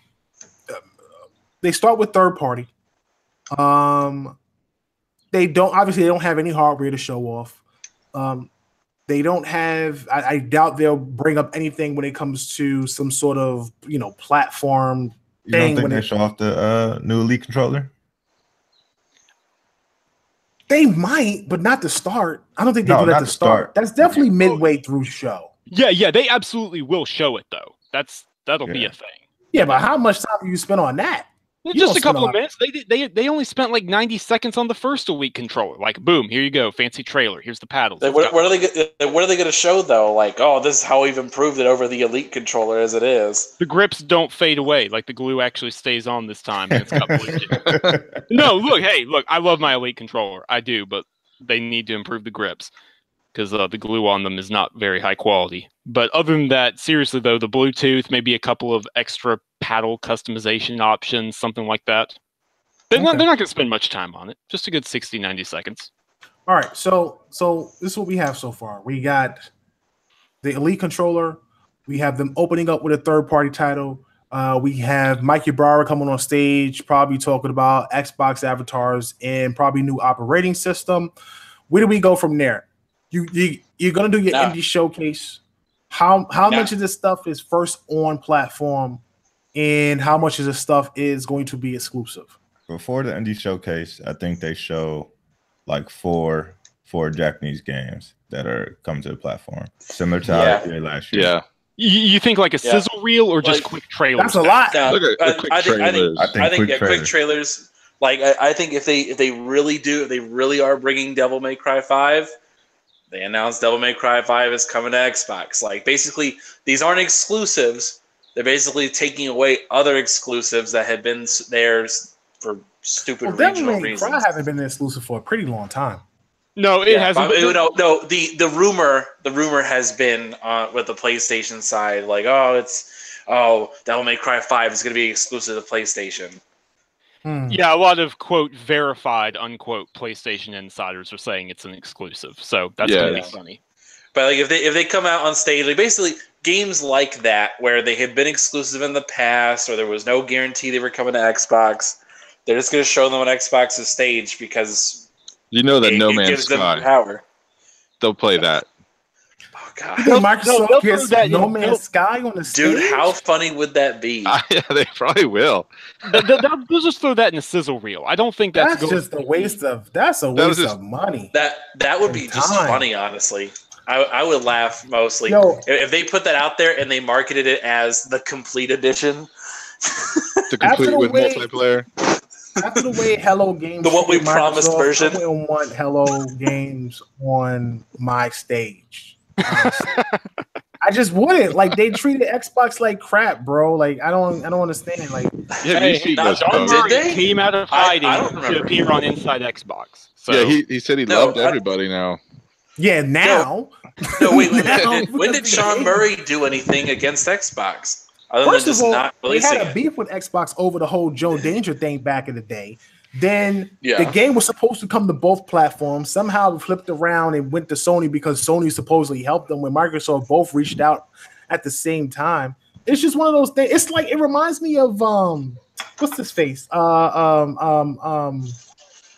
Speaker 2: they start with third party. They don't have any hardware to show off. They don't have. I doubt they'll bring up anything when it comes to some sort of platform
Speaker 4: You
Speaker 2: thing.
Speaker 4: don't think they show off the new Elite controller?
Speaker 2: They might, but not to start. I don't think they
Speaker 4: No,
Speaker 2: do that
Speaker 4: not
Speaker 2: to
Speaker 4: to
Speaker 2: start.
Speaker 4: start.
Speaker 2: That's definitely midway through show.
Speaker 5: Yeah, they absolutely will show it though. That'll be a thing.
Speaker 2: Yeah, but how much time do you spend on that?
Speaker 5: Well,
Speaker 2: You
Speaker 5: just
Speaker 2: don't
Speaker 5: a couple of
Speaker 2: spend
Speaker 5: minutes. They only spent like 90 seconds on the first Elite controller. Like, boom, here you go, fancy trailer. Here's the paddles.
Speaker 1: What are they going to show though? Like, oh, this is how we've improved it over the Elite controller as it is.
Speaker 5: The grips don't fade away. Like the glue actually stays on this time. And it's got No, look, I love my Elite controller. I do, but they need to improve the grips because the glue on them is not very high quality. But other than that, seriously though, the Bluetooth, maybe a couple of extra paddle customization options, something like that. They're not going to spend much time on it. Just a good 60, 90 seconds.
Speaker 2: All right, so this is what we have so far. We got the Elite controller. We have them opening up with a third-party title. We have Mike Ybarra coming on stage, probably talking about Xbox avatars and probably new operating system. Where do we go from there? You're gonna do your indie showcase. How much of this stuff is first on platform, and how much of this stuff is going to be exclusive?
Speaker 4: Before the indie showcase, I think they show like four Japanese games that are coming to the platform, similar to how they did last year.
Speaker 3: Yeah.
Speaker 5: You think like a sizzle reel or just quick trailers?
Speaker 2: That's a lot.
Speaker 1: I think quick trailers. Like I think if they really are bringing Devil May Cry 5, they announced Devil May Cry 5 is coming to Xbox. Like basically, these aren't exclusives. They're basically taking away other exclusives that had been theirs for stupid regional reasons.
Speaker 2: Devil May Cry haven't been exclusive for a pretty long time.
Speaker 5: No, it hasn't.
Speaker 1: No. The rumor has been with the PlayStation side, like, Devil May Cry 5 is going to be exclusive to PlayStation.
Speaker 5: Yeah, a lot of quote verified unquote PlayStation insiders are saying it's an exclusive, so that's going to be funny.
Speaker 1: But like if they come out on stage, like basically games like that where they had been exclusive in the past, or there was no guarantee they were coming to Xbox, they're just going to show them on Xbox's stage because.
Speaker 3: You know that No Man's Sky.
Speaker 1: Power.
Speaker 3: They'll play that.
Speaker 1: Oh God!
Speaker 2: Microsoft gets No Man's Sky on the stage.
Speaker 1: Dude, how funny would that be?
Speaker 3: Yeah, they probably will.
Speaker 5: They'll just throw that in a sizzle reel. I don't think that's
Speaker 2: just a waste of. That's a waste of money.
Speaker 1: That would be just funny, honestly. I would laugh mostly if they put that out there and they marketed it as the complete edition.
Speaker 3: The complete with multiplayer.
Speaker 2: After the way Hello Games,
Speaker 1: the what we promised version,
Speaker 2: I wouldn't want Hello Games on my stage. I just wouldn't. Like they treated Xbox like crap, bro. Like I don't understand. Like
Speaker 5: John Murray came out of hiding to appear on Inside Xbox. So.
Speaker 3: Yeah, he said he loved everybody now.
Speaker 2: Yeah, now.
Speaker 1: No, wait. When did Sean Murray do anything against Xbox?
Speaker 2: First of all, they had a beef with Xbox over the whole Joe Danger thing back in the day. Then the game was supposed to come to both platforms. Somehow it flipped around and went to Sony because Sony supposedly helped them when Microsoft both reached out at the same time. It's just one of those things. It's like it reminds me of what's his face?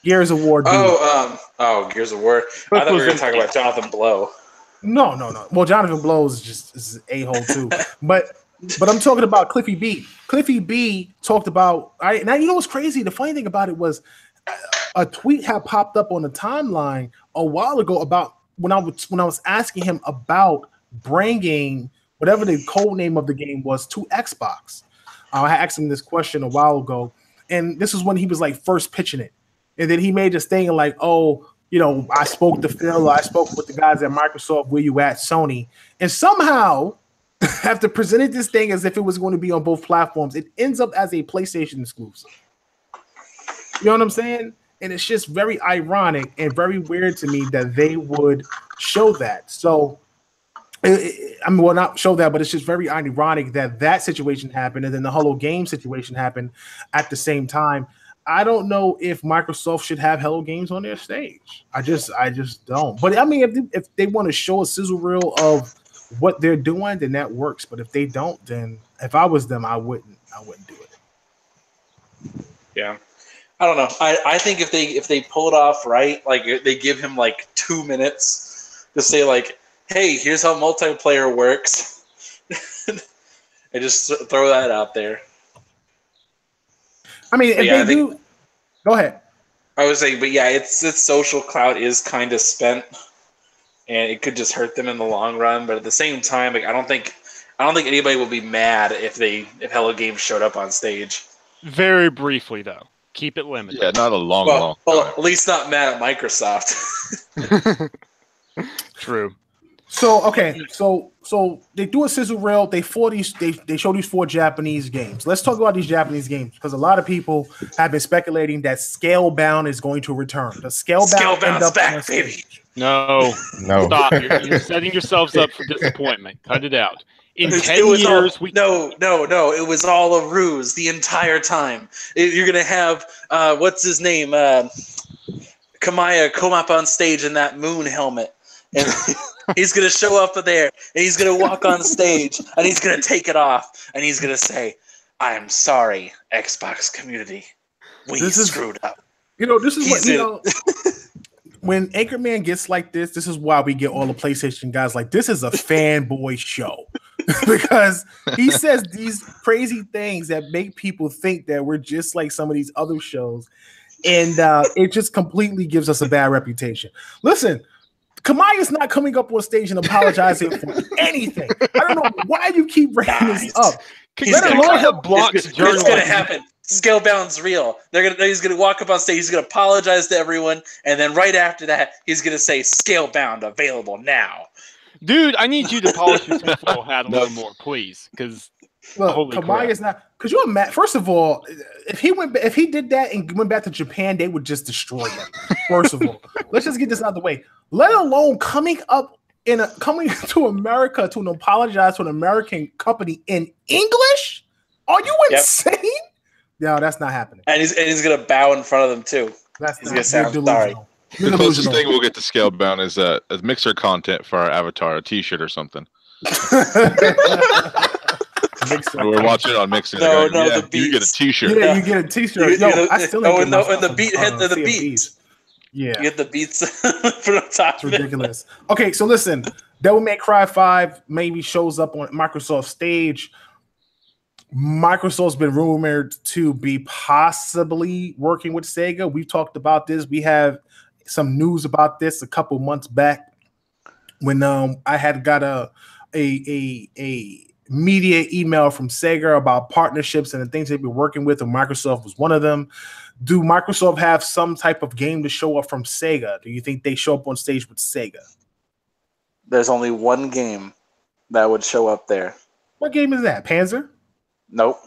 Speaker 2: Gears of War. Dude.
Speaker 1: Gears of War. I thought we were going to talk about Jonathan Blow.
Speaker 2: No. Well, Jonathan Blow is a-hole too. But I'm talking about Cliffy B. Cliffy B talked about. Now you know what's crazy. The funny thing about it was a tweet had popped up on the timeline a while ago about when I was asking him about bringing whatever the code name of the game was to Xbox. I asked him this question a while ago, and this is when he was like first pitching it, and then he made this thing like, I spoke to Phil, I spoke with the guys at Microsoft. Where you at, Sony? And somehow. After presenting this thing as if it was going to be on both platforms, it ends up as a PlayStation exclusive. You know what I'm saying? And it's just very ironic and very weird to me that they would show that. So, not show that, but it's just very ironic that situation happened and then the Hello Games situation happened at the same time. I don't know if Microsoft should have Hello Games on their stage. I just don't. But I mean, if they want to show a sizzle reel of what they're doing, then that works. But if they don't, then if I was them, I wouldn't do it.
Speaker 1: Yeah, I don't know. I think if they pull it off right, like they give him like 2 minutes to say like, hey, here's how multiplayer works. I just throw that out there.
Speaker 2: I mean, if they do, go ahead.
Speaker 1: I was saying, but yeah, its social clout is kind of spent, and it could just hurt them in the long run. But at the same time, like, I don't think anybody will be mad if Hello Games showed up on stage.
Speaker 5: Very briefly, though. Keep it limited.
Speaker 3: Yeah, not a long
Speaker 1: well, at least not mad at Microsoft.
Speaker 5: True.
Speaker 2: So okay, so they do a sizzle reel. They show these 4 Japanese games. Let's talk about these Japanese games because a lot of people have been speculating that Scalebound is going to return. The
Speaker 1: Scalebound's back, baby.
Speaker 5: No. Stop! You're setting yourselves up for disappointment. Cut it out. In 10 years,
Speaker 1: no. It was all a ruse the entire time. You're gonna have what's his name, Kamaya come up on stage in that moon helmet, and he's gonna show up there, and he's gonna walk on stage, and he's gonna take it off, and he's gonna say, "I'm sorry, Xbox community, we screwed up."
Speaker 2: This is what when Anchorman gets like this is why we get all the PlayStation guys like, this is a fanboy show. Because he says these crazy things that make people think that we're just like some of these other shows. And it just completely gives us a bad reputation. Listen, Kamaya's not coming up on stage and apologizing for anything. I don't know why you keep bringing this up.
Speaker 5: It's
Speaker 1: going to happen. Scalebound's real. He's gonna walk up on stage. He's gonna apologize to everyone, and then right after that, he's gonna say "Scalebound available now."
Speaker 5: Dude, I need you to polish your tinfoil hat a little more, please, because
Speaker 2: Kamaya's not. Because you're mad. First of all, if he did that and went back to Japan, they would just destroy him. First of all, let's just get this out of the way. Let alone coming to America to apologize to an American company in English. Are you insane? Yep. No, that's not happening.
Speaker 1: And he's gonna bow in front of them too. He's gonna say, "I'm sorry."
Speaker 3: The closest thing we'll get to Scalebound is a Mixer content for our avatar, a T-shirt or something. We're watching it on Mixer. The beats. You get a T-shirt.
Speaker 2: Yeah, you get a T-shirt.
Speaker 1: I still and the beat hit the beats.
Speaker 2: Yeah,
Speaker 1: you get the beats from the top.
Speaker 2: It's ridiculous. Okay, so listen, Devil May Cry 5 maybe shows up on Microsoft stage. Microsoft's been rumored to be possibly working with Sega. We've talked about this. We have some news about this a couple months back when I had got a media email from Sega about partnerships and the things they've been working with, and Microsoft was one of them. Do Microsoft have some type of game to show up from Sega? Do you think they show up on stage with Sega?
Speaker 1: There's only one game that would show up there.
Speaker 2: What game is that? Panzer?
Speaker 1: Nope.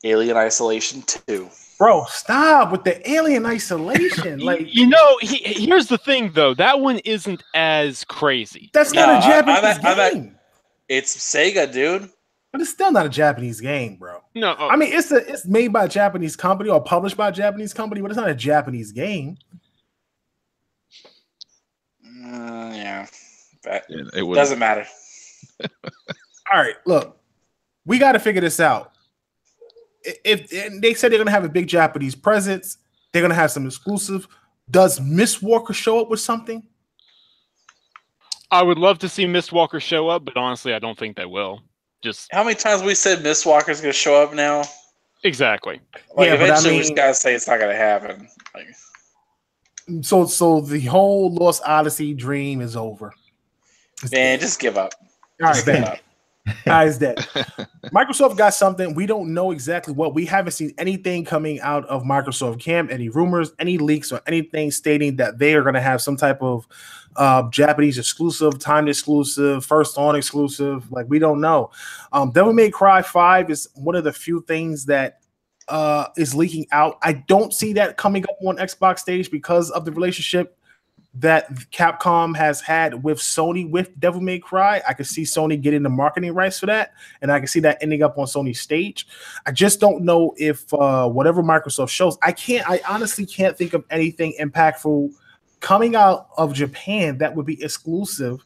Speaker 1: Alien Isolation 2.
Speaker 2: Bro, stop with the Alien Isolation. Like,
Speaker 5: here's the thing though. That one isn't as crazy.
Speaker 2: That's not a Japanese game.
Speaker 1: It's Sega, dude.
Speaker 2: But it's still not a Japanese game, bro.
Speaker 5: No,
Speaker 2: I mean it's made by a Japanese company or published by a Japanese company, but it's not a Japanese game.
Speaker 1: Yeah, but it doesn't matter.
Speaker 2: All right, look. We got to figure this out. If they said they're going to have a big Japanese presence, they're going to have some exclusive. Does Miss Walker show up with something?
Speaker 5: I would love to see Miss Walker show up, but honestly, I don't think they will. Just
Speaker 1: how many times we said Miss Walker's going to show up now?
Speaker 5: Exactly.
Speaker 1: Like, eventually, we just got to say it's not going to happen. Like,
Speaker 2: so the whole Lost Odyssey dream is over.
Speaker 1: Man, just give up.
Speaker 2: All right, man. Guys, that Microsoft got something. We don't know exactly what. We haven't seen anything coming out of Microsoft camp, any rumors, any leaks, or anything stating that they are going to have some type of Japanese exclusive, timed exclusive, first on exclusive. Like, we don't know. Devil May Cry 5 is one of the few things that is leaking out. I don't see that coming up on Xbox stage because of the relationship that Capcom has had with Sony with Devil May Cry. I could see Sony getting the marketing rights for that, and I can see that ending up on Sony's stage. I just don't know if whatever Microsoft shows, I honestly can't think of anything impactful coming out of Japan that would be exclusive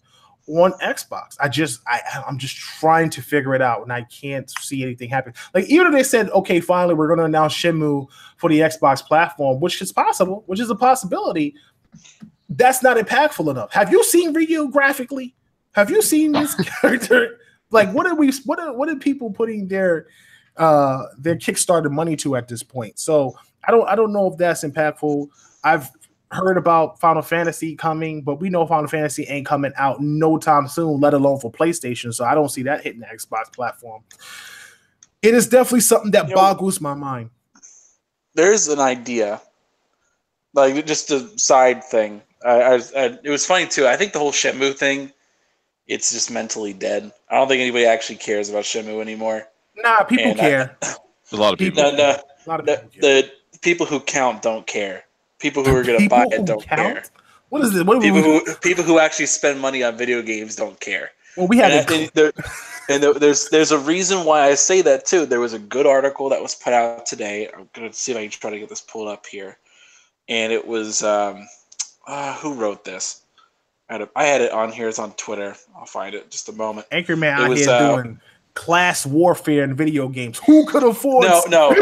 Speaker 2: on Xbox. I'm just trying to figure it out, and I can't see anything happen. Like, even if they said, okay, finally we're going to announce Shenmue for the Xbox platform, which is possible, which is a possibility. that's not impactful enough. Have you seen Ryu graphically? Have you seen this character? Like, what are people putting their Kickstarter money to at this point? So I don't know if that's impactful. I've heard about Final Fantasy coming, but we know Final Fantasy ain't coming out no time soon, let alone for PlayStation. So I don't see that hitting the Xbox platform. It is definitely something that boggles my mind.
Speaker 1: There's an idea, like just a side thing. It was funny too. I think the whole Shenmue thing, it's just mentally dead. I don't think anybody actually cares about Shenmue anymore.
Speaker 2: Nah, people care.
Speaker 3: A lot of people.
Speaker 1: The people who count don't care. People who are going to buy it don't care.
Speaker 2: What is it?
Speaker 1: People who actually spend money on video games don't care.
Speaker 2: Well, we have
Speaker 1: there's a reason why I say that too. There was a good article that was put out today. I'm going to see if I can try to get this pulled up here. And it was who wrote this? I had it on here. It's on Twitter. I'll find it just a moment.
Speaker 2: Anchorman out here doing class warfare in video games. Who could afford?
Speaker 1: No,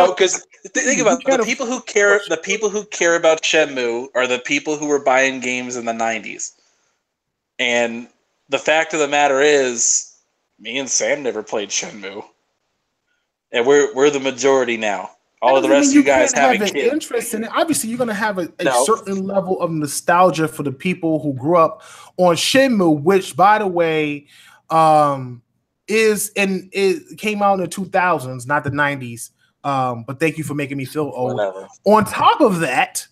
Speaker 1: because think about it. The people who care. The people who care about Shenmue are the people who were buying games in the 90s. And the fact of the matter is, me and Sam never played Shenmue, and we're the majority now. All of the rest of you guys have an
Speaker 2: interest in it. Obviously, you're going to have a certain level of nostalgia for the people who grew up on Shenmue, which, by the way, it came out in the 2000s, not the 90s. But thank you for making me feel old.
Speaker 1: Whatever.
Speaker 2: On top of that,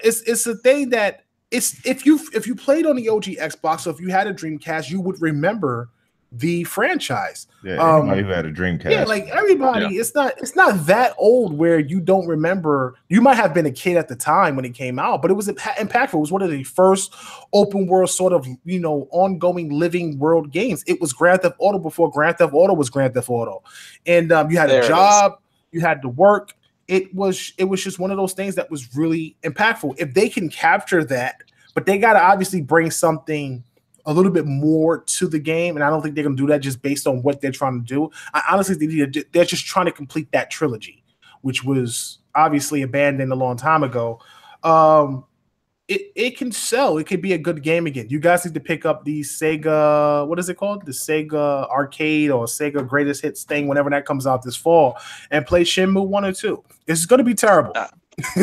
Speaker 2: it's a thing that if you played on the OG Xbox, or if you had a Dreamcast, you would remember the franchise.
Speaker 4: Yeah, everybody who had a Dreamcast.
Speaker 2: Yeah, like everybody. Yeah. It's not that old where you don't remember. You might have been a kid at the time when it came out, but it was impactful. It was one of the first open world sort of, ongoing living world games. It was Grand Theft Auto before Grand Theft Auto was Grand Theft Auto. And you had a job, you had to work. It was just one of those things that was really impactful. If they can capture that, but they got to obviously bring something a little bit more to the game, and I don't think they're going to do that just based on what they're trying to do. I honestly think they're just trying to complete that trilogy, which was obviously abandoned a long time ago. It can sell. It could be a good game again. You guys need to pick up the Sega, what is it called? The Sega Arcade or Sega Greatest Hits thing whenever that comes out this fall, and play Shenmue 1 or 2. It's going to be terrible. I'll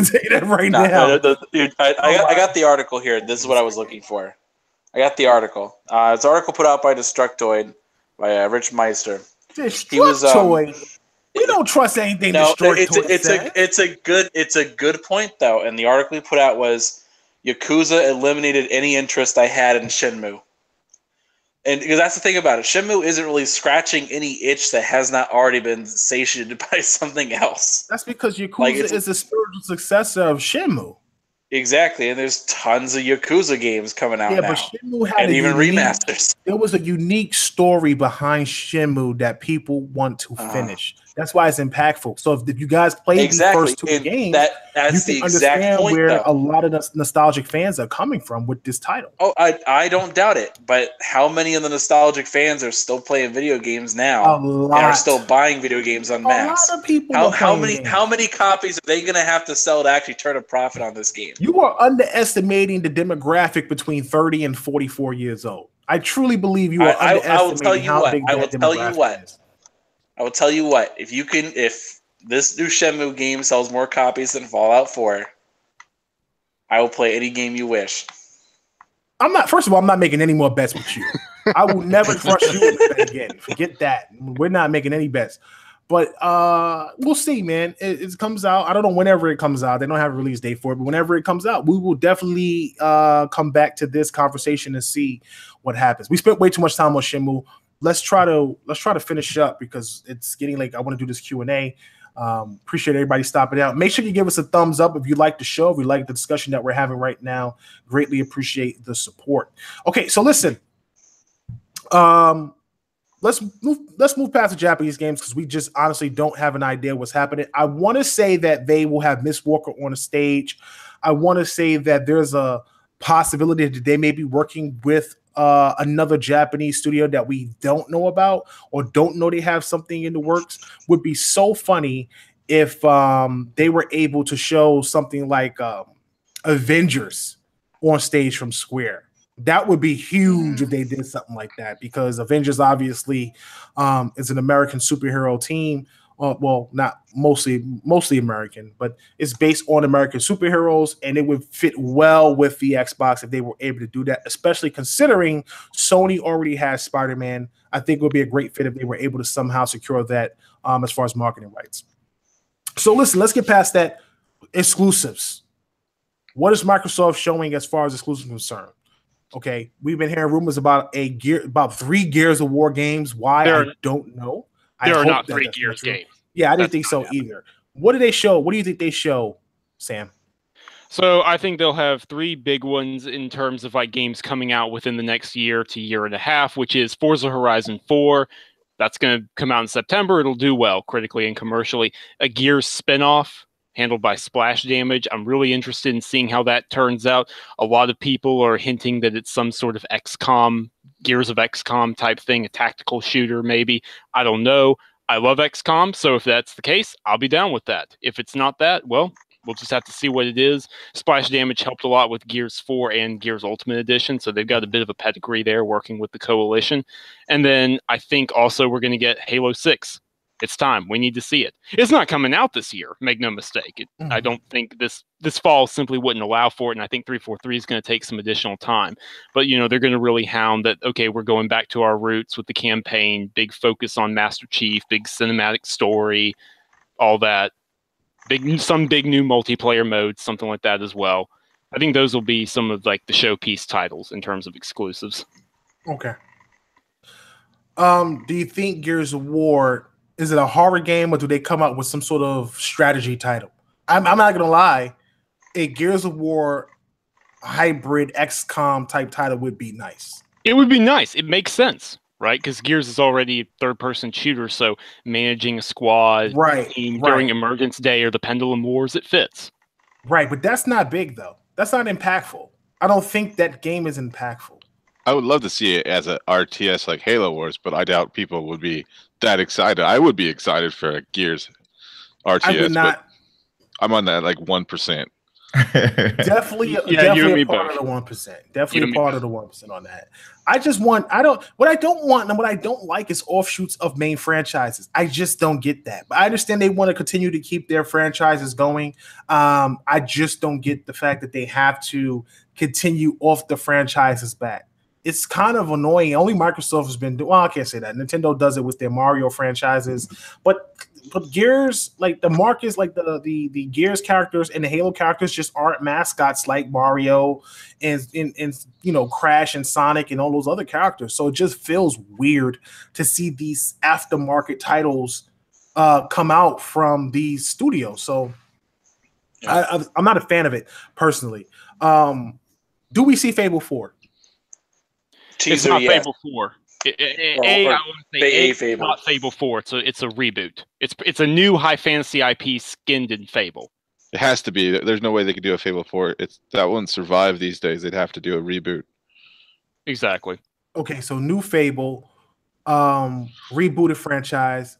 Speaker 2: tell you that right now.
Speaker 1: I got the article here. This is what I was looking for. I got the article. It's an article put out by Destructoid by Rich Meister.
Speaker 2: Destructoid. We don't trust anything.
Speaker 1: No, it's a good point though. And the article he put out was Yakuza eliminated any interest I had in Shenmue. And because that's the thing about it, Shenmue isn't really scratching any itch that has not already been satiated by something else.
Speaker 2: That's because Yakuza is a spiritual successor of Shenmue.
Speaker 1: Exactly, and there's tons of Yakuza games coming out now.
Speaker 2: But Shenmue had
Speaker 1: even remasters.
Speaker 2: There was a unique story behind Shenmue that people want to finish. That's why it's impactful. So if you guys played the first two games,
Speaker 1: that's
Speaker 2: you can understand where a lot of the nostalgic fans are coming from with this title.
Speaker 1: Oh, I don't doubt it. But how many of the nostalgic fans are still playing video games now and are still buying video games on mass?
Speaker 2: A lot of people.
Speaker 1: How many copies are they going to have to sell to actually turn a profit on this game?
Speaker 2: You are underestimating the demographic between 30 and 44 years old. I truly believe you are underestimating how big that demographic is.
Speaker 1: I will tell you what, if this new Shenmue game sells more copies than Fallout 4, I will play any game you wish.
Speaker 2: First of all, I'm not making any more bets with you. I will never trust you again. Forget that. We're not making any bets. But we'll see, man. It comes out. I don't know whenever it comes out. They don't have a release date for it, but whenever it comes out, we will definitely come back to this conversation and see what happens. We spent way too much time on Shenmue. Let's try to finish up because it's getting late. I want to do this Q&A. Appreciate everybody stopping out. Make sure you give us a thumbs up if you like the show, if you like the discussion that we're having right now. Greatly appreciate the support. Okay, so listen. Let's move past the Japanese games because we just honestly don't have an idea what's happening. I want to say that they will have Miss Walker on a stage. I want to say that there's a possibility that they may be working with another Japanese studio that we don't know about or don't know they have something in the works. Would be so funny if they were able to show something like a Avengers on stage from Square. That would be huge if they did something like that, because Avengers obviously is an American superhero team. Well, not mostly American, but it's based on American superheroes, and it would fit well with the Xbox if they were able to do that, especially considering Sony already has Spider-Man. I think it would be a great fit if they were able to somehow secure that as far as marketing rights. So listen, let's get past that. Exclusives. What is Microsoft showing as far as exclusives concerned? Okay, we've been hearing rumors about about 3 Gears of War games. Why? I don't know.
Speaker 5: There are not 3 Gears games.
Speaker 2: Yeah, I didn't think so either. What do they show? What do you think they show, Sam?
Speaker 5: So I think they'll have 3 big ones in terms of like games coming out within the next year to year and a half, which is Forza Horizon 4. That's going to come out in September. It'll do well critically and commercially. A Gears spinoff handled by Splash Damage. I'm really interested in seeing how that turns out. A lot of people are hinting that it's some sort of XCOM, Gears of XCOM type thing, a tactical shooter maybe. I don't know. I love XCOM, so if that's the case, I'll be down with that. If it's not that, well, we'll just have to see what it is. Splash Damage helped a lot with Gears 4 and Gears Ultimate Edition, so they've got a bit of a pedigree there working with the Coalition. And then I think also we're going to get Halo 6. It's time. We need to see it. It's not coming out this year, make no mistake. I don't think this fall simply wouldn't allow for it, and I think 343 is going to take some additional time. But, they're going to really hound that, okay, we're going back to our roots with the campaign, big focus on Master Chief, big cinematic story, all that. Some big new multiplayer modes, something like that as well. I think those will be some of like the showpiece titles in terms of exclusives.
Speaker 2: Okay. Do you think Gears of War, is it a horror game, or do they come up with some sort of strategy title? I'm not going to lie. A Gears of War hybrid XCOM type title would be nice.
Speaker 5: It would be nice. It makes sense, right? Because Gears is already a third-person shooter, so managing a squad team during Emergence Day or the Pendulum Wars, it fits.
Speaker 2: Right, but that's not big, though. That's not impactful. I don't think that game is impactful.
Speaker 3: I would love to see it as a RTS like Halo Wars, but I doubt people would be that excited. I would be excited for a Gears RTS,
Speaker 2: I would not.
Speaker 3: But I'm on that like 1%.
Speaker 2: Definitely a part of the 1%. Definitely a part of the 1% on that. What I don't want and what I don't like is offshoots of main franchises. I just don't get that. But I understand they want to continue to keep their franchises going. I just don't get the fact that they have to continue off the franchises back. It's kind of annoying. Only Microsoft has been doing. Well, I can't say that. Nintendo does it with their Mario franchises, but Gears, like the Marcus, like the Gears characters and the Halo characters just aren't mascots like Mario and Crash and Sonic and all those other characters. So it just feels weird to see these aftermarket titles come out from these studios. So I'm not a fan of it personally. Do we see Fable 4?
Speaker 1: Teaser,
Speaker 5: it's not
Speaker 1: yeah.
Speaker 5: Fable 4. I want to say
Speaker 1: Fable.
Speaker 5: Not Fable 4. It's a reboot. It's a new high fantasy IP skinned in Fable.
Speaker 3: It has to be. There's no way they could do a Fable 4. That wouldn't survive these days. They'd have to do a reboot.
Speaker 5: Exactly.
Speaker 2: Okay, so new Fable, rebooted franchise.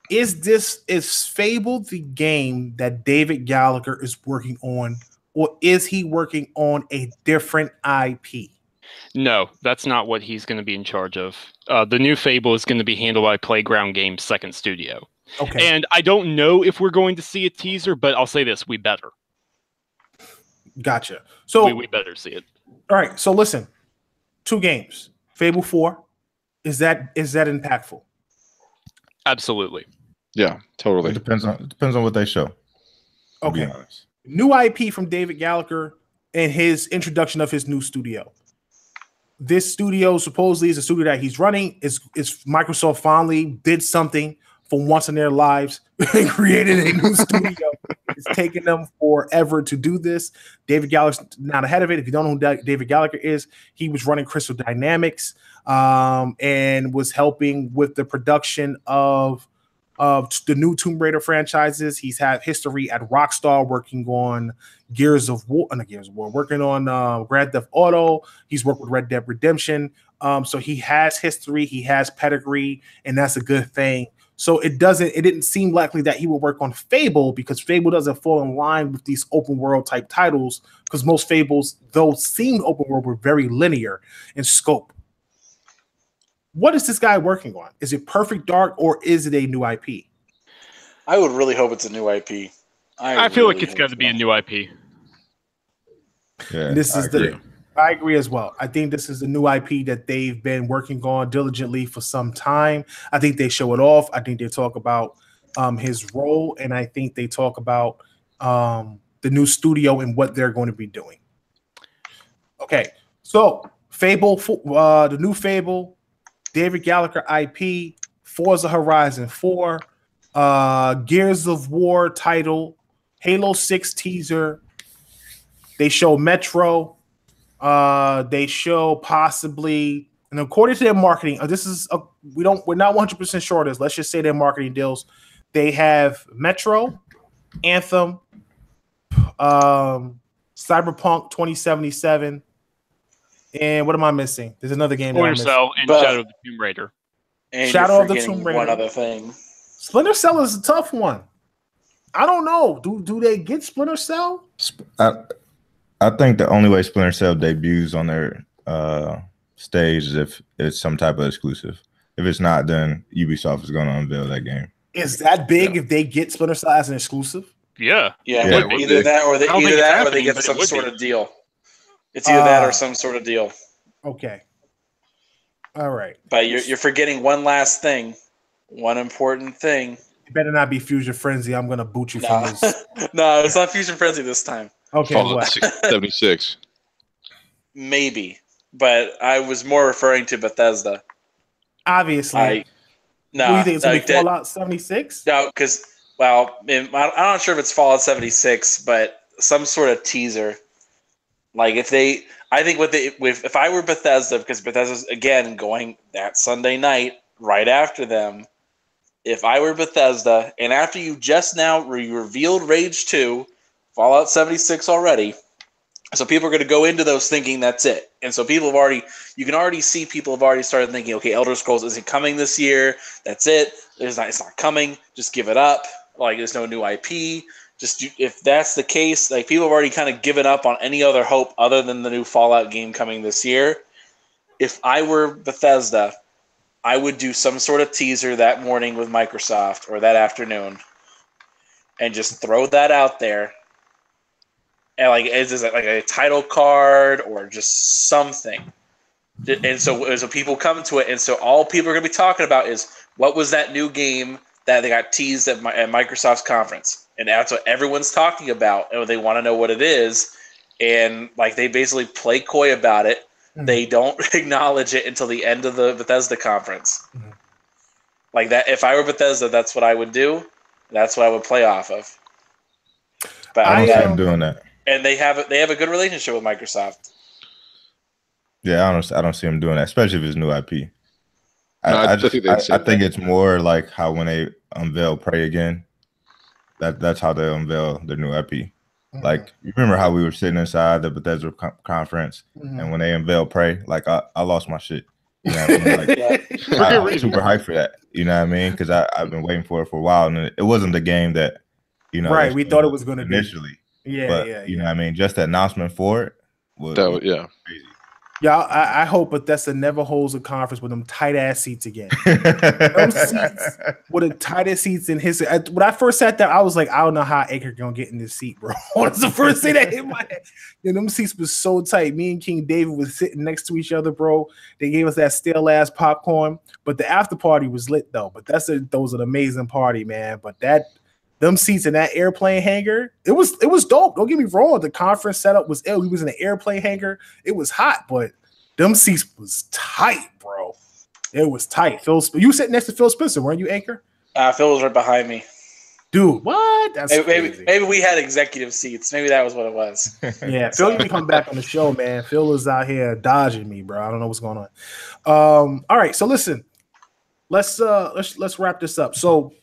Speaker 2: Is Fable the game that David Gallagher is working on, or is he working on a different IP?
Speaker 5: No, that's not what he's going to be in charge of. The new Fable is going to be handled by Playground Games' second studio.
Speaker 2: Okay.
Speaker 5: And I don't know if we're going to see a teaser, but I'll say this: we better.
Speaker 2: Gotcha. So
Speaker 5: we better see it.
Speaker 2: All right. So listen, 2 games. Fable 4. Is that impactful?
Speaker 5: Absolutely.
Speaker 3: Yeah, totally.
Speaker 4: It depends on what they show.
Speaker 2: Okay. New IP from David Gallagher and his introduction of his new studio. This studio supposedly is a studio that he's running. Is Microsoft finally did something for once in their lives and created a new studio. It's taken them forever to do this. David Gallagher's not ahead of it. If you don't know who David Gallagher is, he was running Crystal Dynamics and was helping with the production of the new Tomb Raider franchises. He's had history at Rockstar working on working on Grand Theft Auto. He's worked with Red Dead Redemption. So he has history, he has pedigree, and that's a good thing. So it didn't seem likely that he would work on Fable because Fable doesn't fall in line with these open world type titles because most Fables, though seemed open world, were very linear in scope. What is this guy working on? Is it Perfect Dark or is it a new IP?
Speaker 1: I would really hope it's a new IP.
Speaker 5: I feel like it's got to be a new IP.
Speaker 4: Yeah,
Speaker 2: This is I agree as well. I think this is a new IP that they've been working on diligently for some time. I think they show it off. I think they talk about his role, and I think they talk about the new studio and what they're going to be doing. Okay, so Fable, the new Fable, David Gallagher IP, Forza Horizon 4, Gears of War title, Halo 6 teaser. They show Metro. They show possibly, and according to their marketing, we're not 100% sure of this. Let's just say their marketing deals. They have Metro, Anthem, Cyberpunk 2077, and what am I missing? There's another game.
Speaker 5: Splinter Cell and Shadow of the Tomb Raider.
Speaker 1: And
Speaker 2: Shadow of the Tomb Raider.
Speaker 1: One other thing.
Speaker 2: Splinter Cell is a tough one. I don't know. Do they get Splinter Cell?
Speaker 4: I think the only way Splinter Cell debuts on their stage is if it's some type of exclusive. If it's not, then Ubisoft is going to unveil that game.
Speaker 2: Is that big if they get Splinter Cell as an exclusive?
Speaker 5: Yeah.
Speaker 1: Either that or they get some sort of deal. It's either that or some sort of deal.
Speaker 2: Okay. All right.
Speaker 1: But you're forgetting one last thing, one important thing.
Speaker 2: It better not be Fusion Frenzy. I'm gonna boot you from this.
Speaker 1: No, it's not Fusion Frenzy this time.
Speaker 2: Okay.
Speaker 3: Fallout 76.
Speaker 1: Maybe, but I was more referring to Bethesda.
Speaker 2: Obviously.
Speaker 1: No,
Speaker 2: what do you think it's gonna be Fallout 76?
Speaker 1: No, because I'm not sure if it's Fallout 76, but some sort of teaser. Like if I were Bethesda, because Bethesda's again going that Sunday night right after them. If I were Bethesda, and after you just now revealed Rage 2, Fallout 76 already, so people are going to go into those thinking that's it. And so you can already see people have already started thinking, okay, Elder Scrolls isn't coming this year. That's it. It's not coming. Just give it up. Like there's no new IP. If that's the case, like people have already kind of given up on any other hope other than the new Fallout game coming this year. If I were Bethesda, I would do some sort of teaser that morning with Microsoft or that afternoon and just throw that out there. And like, is it like a title card or just something? And so people come to it, and so all people are going to be talking about is what was that new game that they got teased at Microsoft's conference, and that's what everyone's talking about, and they want to know what it is, and like they basically play coy about it. Mm-hmm. They don't acknowledge it until the end of the Bethesda conference. Mm-hmm. Like that, if I were Bethesda, that's what I would do. That's what I would play off of. But
Speaker 4: I don't see them doing that.
Speaker 1: And they have a good relationship with Microsoft.
Speaker 4: Yeah, I don't see them doing that, especially if it's new IP.
Speaker 3: I
Speaker 4: think it's more like how when they unveil Prey again, that's how they unveil their new IP. Mm-hmm. Like you remember how we were sitting inside the Bethesda conference, mm-hmm. and when they unveiled Prey, like I lost my shit. You know what I mean? Like, I'm super hyped for that. You know what I mean? Because I've been waiting for it for a while, and it wasn't the game that
Speaker 2: right. We thought it was going to be
Speaker 4: initially.
Speaker 2: Yeah,
Speaker 4: but, you know what I mean? Just the announcement for it was crazy.
Speaker 2: Yeah, I hope Bethesda never holds a conference with them tight ass seats again. Those seats with the tightest seats in history. When I first sat there, I was like, I don't know how Aker gonna get in this seat, bro. That's the first thing that hit my head. Them seats was so tight. Me and King David was sitting next to each other, bro. They gave us that stale ass popcorn, but the after party was lit though. But that was an amazing party, man. But them seats in that airplane hangar, it was dope. Don't get me wrong. The conference setup was ill. We was in an airplane hangar. It was hot, but them seats was tight, bro. It was tight. You were sitting next to Phil Spencer, weren't you, Anchor?
Speaker 1: Phil was right behind me.
Speaker 2: Dude, what? That's crazy.
Speaker 1: Maybe we had executive seats. Maybe that was what it was.
Speaker 2: Yeah, Phil, you can come back on the show, man. Phil is out here dodging me, bro. I don't know what's going on. All right, so listen, let's wrap this up. So.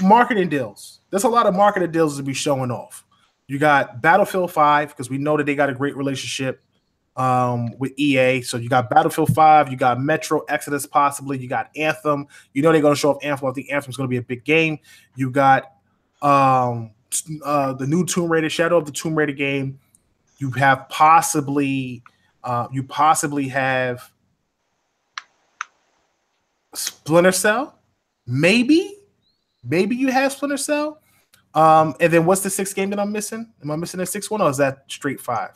Speaker 2: Marketing deals. There's a lot of marketing deals to be showing off. You got Battlefield 5 because we know that they got a great relationship. with EA. So you got Battlefield 5, you got Metro Exodus, possibly you got Anthem. You know they're going to show off Anthem. I think Anthem's going to be a big game. You got the new Tomb Raider, Shadow of the Tomb Raider game. You have possibly have Splinter Cell. Maybe you have Splinter Cell. And then what's the sixth game that I'm missing? Am I missing a sixth one, or is that straight 5?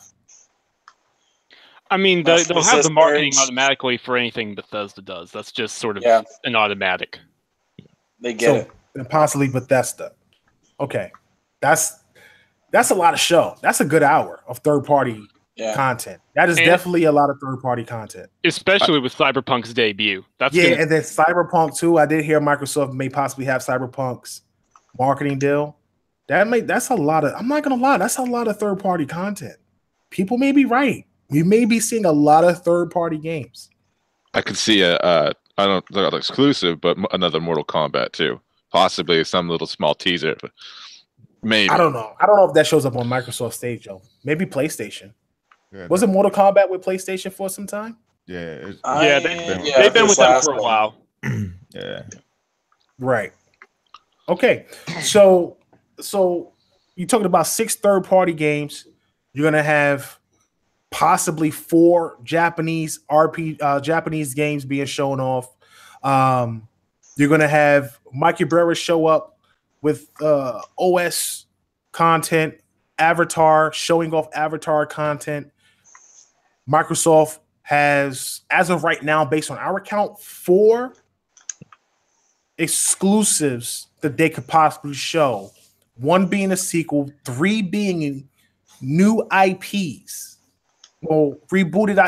Speaker 5: I mean, they'll have the marketing automatically for anything Bethesda does. That's just sort of an automatic.
Speaker 1: They get it.
Speaker 2: And possibly Bethesda. Okay. That's a lot of show. That's a good hour of third-party content. That is definitely a lot of third-party content.
Speaker 5: Especially with Cyberpunk's debut.
Speaker 2: And then Cyberpunk too. I did hear Microsoft may possibly have Cyberpunk's marketing deal. That's a lot of, I'm not gonna lie, that's a lot of third-party content. People may be right. We may be seeing a lot of third-party games.
Speaker 3: I could see I don't know, exclusive, but another Mortal Kombat too. Possibly some little small teaser. But maybe.
Speaker 2: I don't know if that shows up on Microsoft stage, though. Maybe PlayStation. Yeah, was it Mortal Kombat with PlayStation for some time?
Speaker 4: Yeah.
Speaker 5: They've been with them for a while.
Speaker 4: Yeah.
Speaker 2: Right. Okay. So you're talking about 6 third-party games. You're gonna have possibly 4 Japanese Japanese games being shown off. You're gonna have Mike Cabrera show up with OS content, Avatar, showing off Avatar content. Microsoft has, as of right now, based on our count, 4 exclusives that they could possibly show. 1 being a sequel, 3 being new IPs. Well, rebooted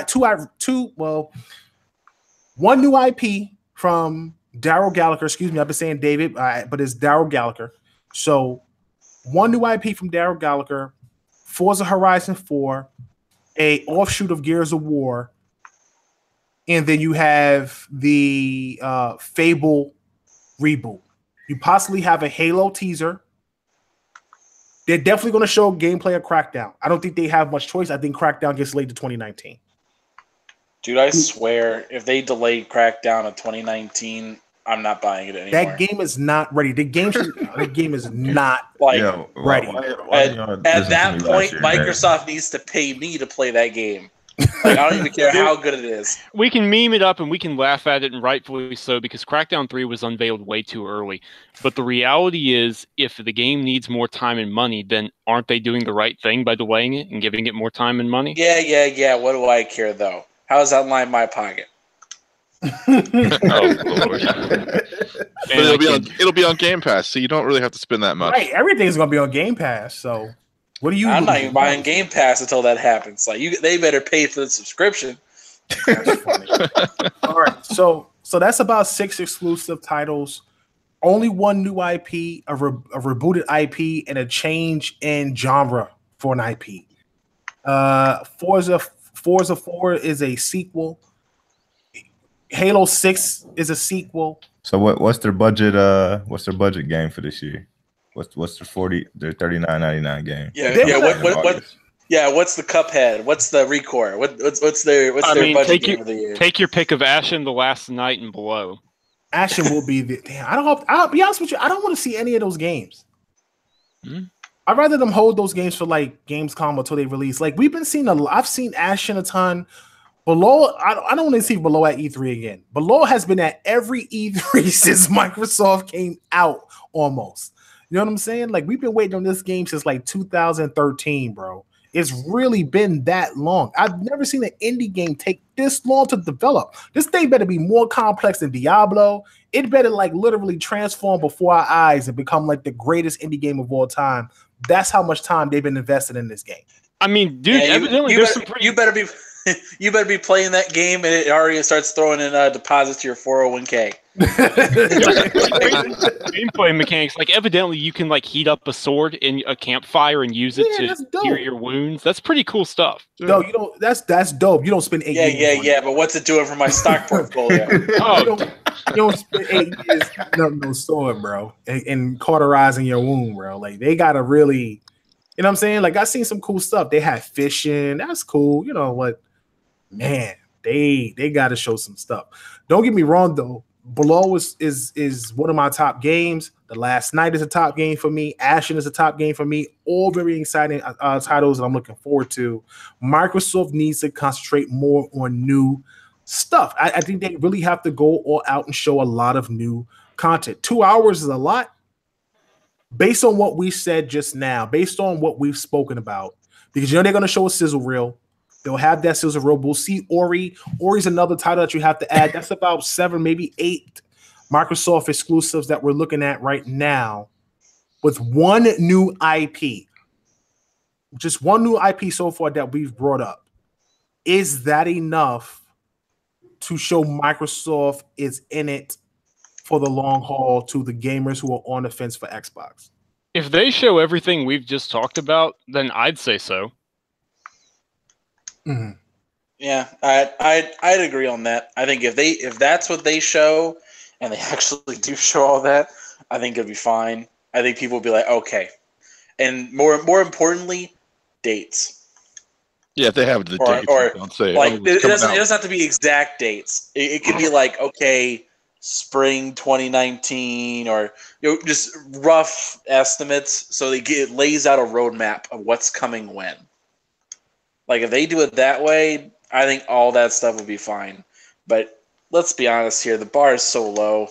Speaker 2: 1 new IP from Daryl Gallagher. Excuse me, I've been saying David, but it's Daryl Gallagher. So 1 new IP from Daryl Gallagher, Forza Horizon 4, a offshoot of Gears of War, and then you have the Fable reboot. You possibly have a Halo teaser. They're definitely going to show gameplay of Crackdown. I don't think they have much choice. I think Crackdown gets late to 2019.
Speaker 1: Dude, I swear, if they delayed Crackdown to 2019, I'm not buying it anymore.
Speaker 2: That game is not ready. The game is not ready.
Speaker 1: At that point, Microsoft needs to pay me to play that game. Like, I don't even care how good it is.
Speaker 5: We can meme it up and we can laugh at it, and rightfully so, because Crackdown 3 was unveiled way too early. But the reality is, if the game needs more time and money, then aren't they doing the right thing by delaying it and giving it more time and money?
Speaker 1: Yeah. What do I care, though? How does that line my pocket?
Speaker 3: Oh, Lord. But it'll be on Game Pass, so you don't really have to spend that much.
Speaker 2: Right, everything's going to be on Game Pass, so...
Speaker 1: I'm not even buying Game Pass until that happens. Like, they better pay for the subscription.
Speaker 2: That's funny. All right, so that's about 6 exclusive titles. Only 1 new IP, a rebooted IP, and a change in genre for an IP. Forza 4 is a sequel. Halo 6 is a sequel.
Speaker 4: So what's their budget? What's their budget game for this year? What's their $39.99 game?
Speaker 1: What's the Cuphead? What's the Recore? What's their budget game of the year?
Speaker 5: Take your pick of Ashen, The Last Night, and Below.
Speaker 2: Ashen will be the damn. I'll be honest with you. I don't want to see any of those games. I'd rather them hold those games for like Gamescom until they release. Like we've been seeing I've seen Ashen a ton. Below, I don't want to see Below at E3 again. Below has been at every E3 since Microsoft came out almost. You know what I'm saying? Like, we've been waiting on this game since like 2013, bro. It's really been that long. I've never seen an indie game take this long to develop. This thing better be more complex than Diablo. It better like literally transform before our eyes and become like the greatest indie game of all time. That's how much time they've been invested in this game.
Speaker 5: I mean, dude,
Speaker 1: you better be you better be playing that game and it already starts throwing in deposits to your 401k.
Speaker 5: Gameplay mechanics, like evidently you can like heat up a sword in a campfire and use it to cure your wounds. That's pretty cool stuff.
Speaker 2: No, you don't. That's dope. You don't spend 8 years.
Speaker 1: Yeah. But what's it doing for my stock portfolio?
Speaker 2: You don't spend 8 years no sword, bro, and cauterizing your wound, bro. Like they gotta really, you know what I'm saying? Like I seen some cool stuff. They had fishing. That's cool. You know what? man, they got to show some stuff. Don't get me wrong though. Below is one of my top games. The Last Night is a top game for me. Ashen is a top game for me. All very exciting titles that I'm looking forward to. Microsoft needs to concentrate more on new stuff. I think they really have to go all out and show a lot of new content. 2 hours is a lot. Based on what we said just now, based on what we've spoken about, because they're going to show a sizzle reel. They'll have that sizzle reel. We'll see Ori. Ori's another title that you have to add. That's about 7, maybe 8 Microsoft exclusives that we're looking at right now with one new IP. Just one new IP so far that we've brought up. Is that enough to show Microsoft is in it for the long haul to the gamers who are on the fence for Xbox?
Speaker 5: If they show everything we've just talked about, then I'd say so.
Speaker 2: Mm-hmm.
Speaker 1: Yeah, I'd agree on that. I think if that's what they show, and they actually do show all that, I think it'll be fine. I think people will be like, okay. And more importantly, dates.
Speaker 3: Yeah, if they have the dates, don't say
Speaker 1: like it doesn't have to be exact dates. It could be like, okay, spring 2019, or just rough estimates, so it lays out a roadmap of what's coming when. Like if they do it that way, I think all that stuff would be fine. But let's be honest here, the bar is so low.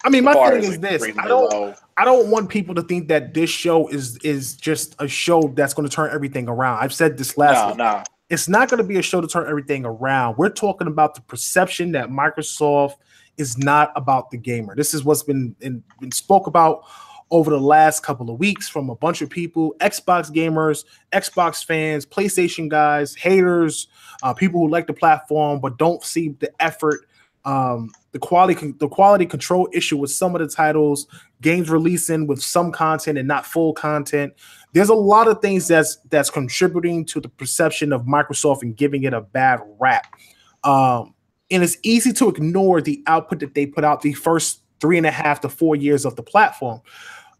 Speaker 2: I mean, my thing is this: I don't want people to think that this show is just a show that's going to turn everything around. I've said this last week.
Speaker 1: No.
Speaker 2: It's not going to be a show to turn everything around. We're talking about the perception that Microsoft is not about the gamer. This is what's been spoke about over the last couple of weeks from a bunch of people: Xbox gamers, Xbox fans, PlayStation guys, haters, people who like the platform but don't see the effort, the quality control issue with some of the titles, games releasing with some content and not full content. There's a lot of things that's contributing to the perception of Microsoft and giving it a bad rap. And it's easy to ignore the output that they put out the first 3.5 to 4 years of the platform.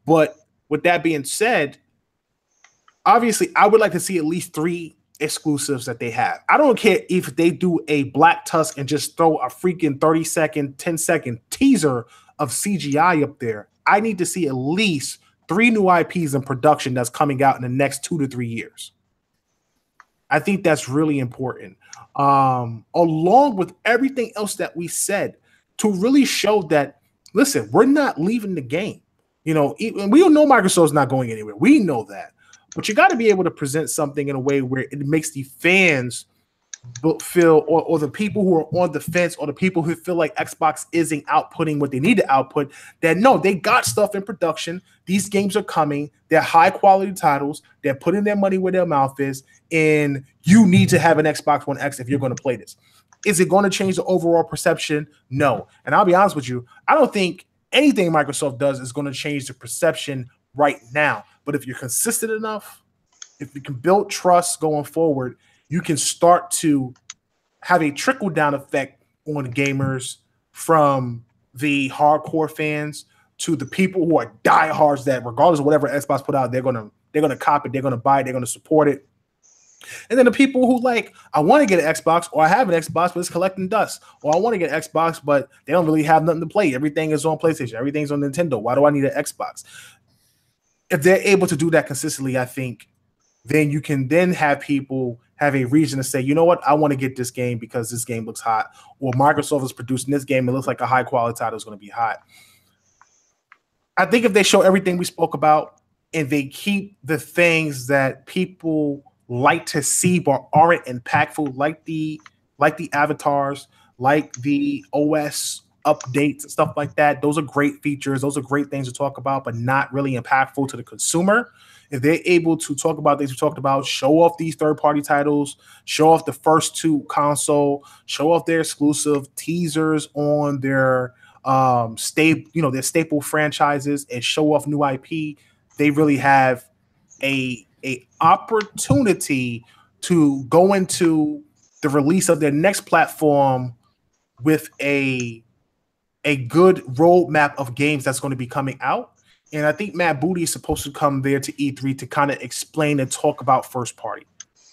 Speaker 2: But with that being said, obviously, I would like to see at least 3 exclusives that they have. I don't care if they do a Black Tusk and just throw a freaking 30-second, 10-second teaser of CGI up there. I need to see at least 3 new IPs in production that's coming out in the next 2 to 3 years. I think that's really important. Along with everything else that we said, to really show that, listen, we're not leaving the game. We don't know Microsoft's not going anywhere. We know that. But you got to be able to present something in a way where it makes the fans feel, or the people who are on the fence, or the people who feel like Xbox isn't outputting what they need to output, that no, they got stuff in production. These games are coming. They're high quality titles. They're putting their money where their mouth is. And you need to have an Xbox One X if you're going to play this. Is it going to change the overall perception? No. And I'll be honest with you, I don't think anything Microsoft does is going to change the perception right now. But if you're consistent enough, if you can build trust going forward, you can start to have a trickle-down effect on gamers, from the hardcore fans to the people who are diehards that, regardless of whatever Xbox put out, they're gonna cop it, they're gonna buy it, they're gonna support it. And then the people who like, I want to get an Xbox, or I have an Xbox, but it's collecting dust. Or I want to get an Xbox, but they don't really have nothing to play. Everything is on PlayStation. Everything's on Nintendo. Why do I need an Xbox? If they're able to do that consistently, I think then you can then have people have a reason to say, you know what, I want to get this game because this game looks hot. Or Microsoft is producing this game. It looks like a high quality title is going to be hot. I think if they show everything we spoke about and they keep the things that people like to see but aren't impactful, like the avatars, like the OS updates and stuff like that. Those are great features. Those are great things to talk about, but not really impactful to the consumer. If they're able to talk about things we talked about, show off these third-party titles, show off the first 2 console, show off their exclusive teasers on their their staple franchises, and show off new IP, they really have a opportunity to go into the release of their next platform with a good roadmap of games that's going to be coming out. And I think Matt Booty is supposed to come there to E3 to kind of explain and talk about first party.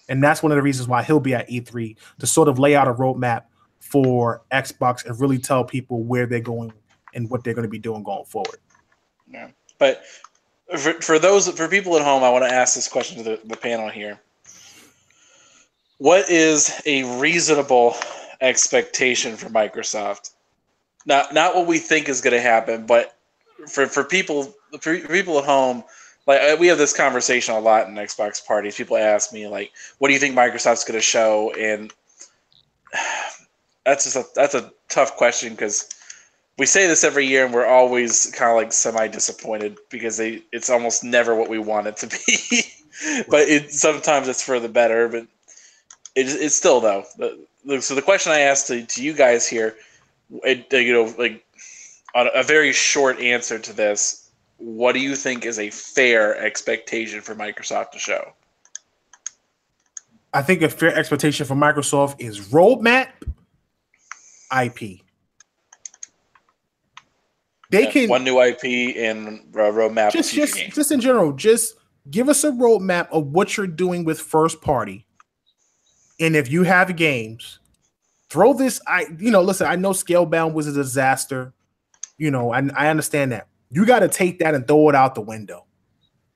Speaker 2: And that's one of the reasons why he'll be at E3 to sort of lay out a roadmap for Xbox and really tell people where they're going and what they're going to be doing going forward.
Speaker 1: Yeah. But for people at home, I want to ask this question to the panel here. What is a reasonable expectation for Microsoft? Not what we think is going to happen, but for people at home, like we have this conversation a lot in Xbox parties. People ask me like, "What do you think Microsoft's going to show?" And that's a tough question because we say this every year and we're always kind of like semi-disappointed because it's almost never what we want it to be. But sometimes it's for the better. But it's still though. So the question I asked to you guys here, like on a very short answer to this, what do you think is a fair expectation for Microsoft to show?
Speaker 2: I think a fair expectation for Microsoft is roadmap, IP. They can
Speaker 1: one new IP and roadmap.
Speaker 2: Just in general, just give us a roadmap of what you're doing with first party. And if you have games, throw this. Listen, I know Scalebound was a disaster. I understand that. You got to take that and throw it out the window.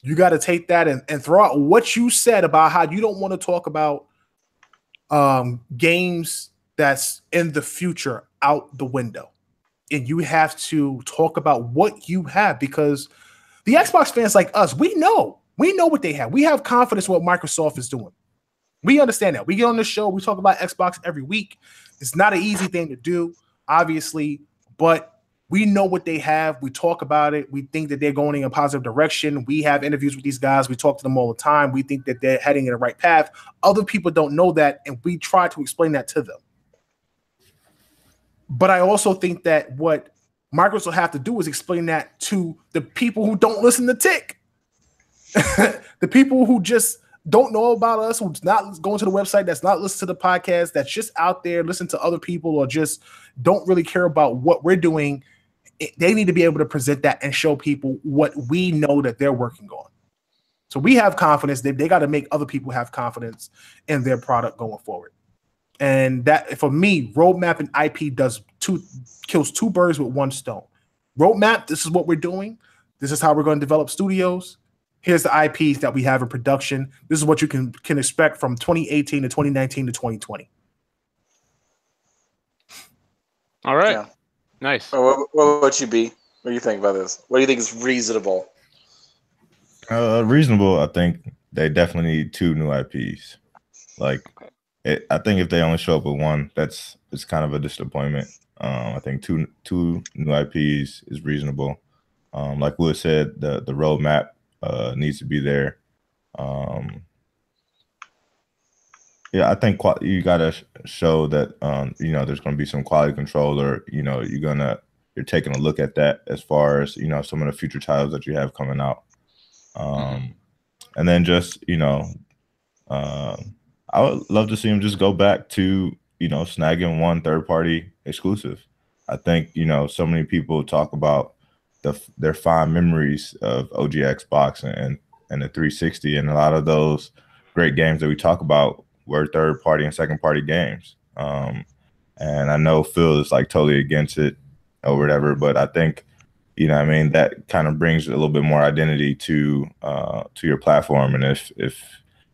Speaker 2: You got to take that and throw out what you said about how you don't want to talk about games that's in the future out the window. And you have to talk about what you have because the Xbox fans like us, we know what they have. We have confidence in what Microsoft is doing. We understand that. We get on the show, we talk about Xbox every week. It's not an easy thing to do, obviously, but we know what they have. We talk about it. We think that they're going in a positive direction. We have interviews with these guys. We talk to them all the time. We think that they're heading in the right path. Other people don't know that, and we try to explain that to them. But I also think that what Microsoft have to do is explain that to the people who don't listen to Tick. The people who just don't know about us, who's not going to the website, that's not listening to the podcast, that's just out there listening to other people or just don't really care about what we're doing. They need to be able to present that and show people what we know that they're working on. So we have confidence that they got to make other people have confidence in their product going forward. And that, for me, roadmap and IP kills two birds with one stone. Roadmap, this is what we're doing. This is how we're going to develop studios. Here's the IPs that we have in production. This is what you can expect from 2018 to 2019 to 2020.
Speaker 5: All right.
Speaker 1: Yeah.
Speaker 5: Nice.
Speaker 1: What would you be? What do you think about this? What do you think is reasonable?
Speaker 4: Reasonable, I think they definitely need 2 new IPs. I think if they only show up with one, it's kind of a disappointment. I think two new IPs is reasonable. Like Wood said, the roadmap needs to be there. I think you gotta show that there's going to be some quality control, or you're taking a look at that as far as some of the future titles that you have coming out. And then just I would love to see them just go back to snagging one third-party exclusive. I think so many people talk about their fond memories of OG Xbox and the 360, and a lot of those great games that we talk about were third-party and second-party games. And I know Phil is totally against it or whatever, but I think that kind of brings a little bit more identity to your platform. And if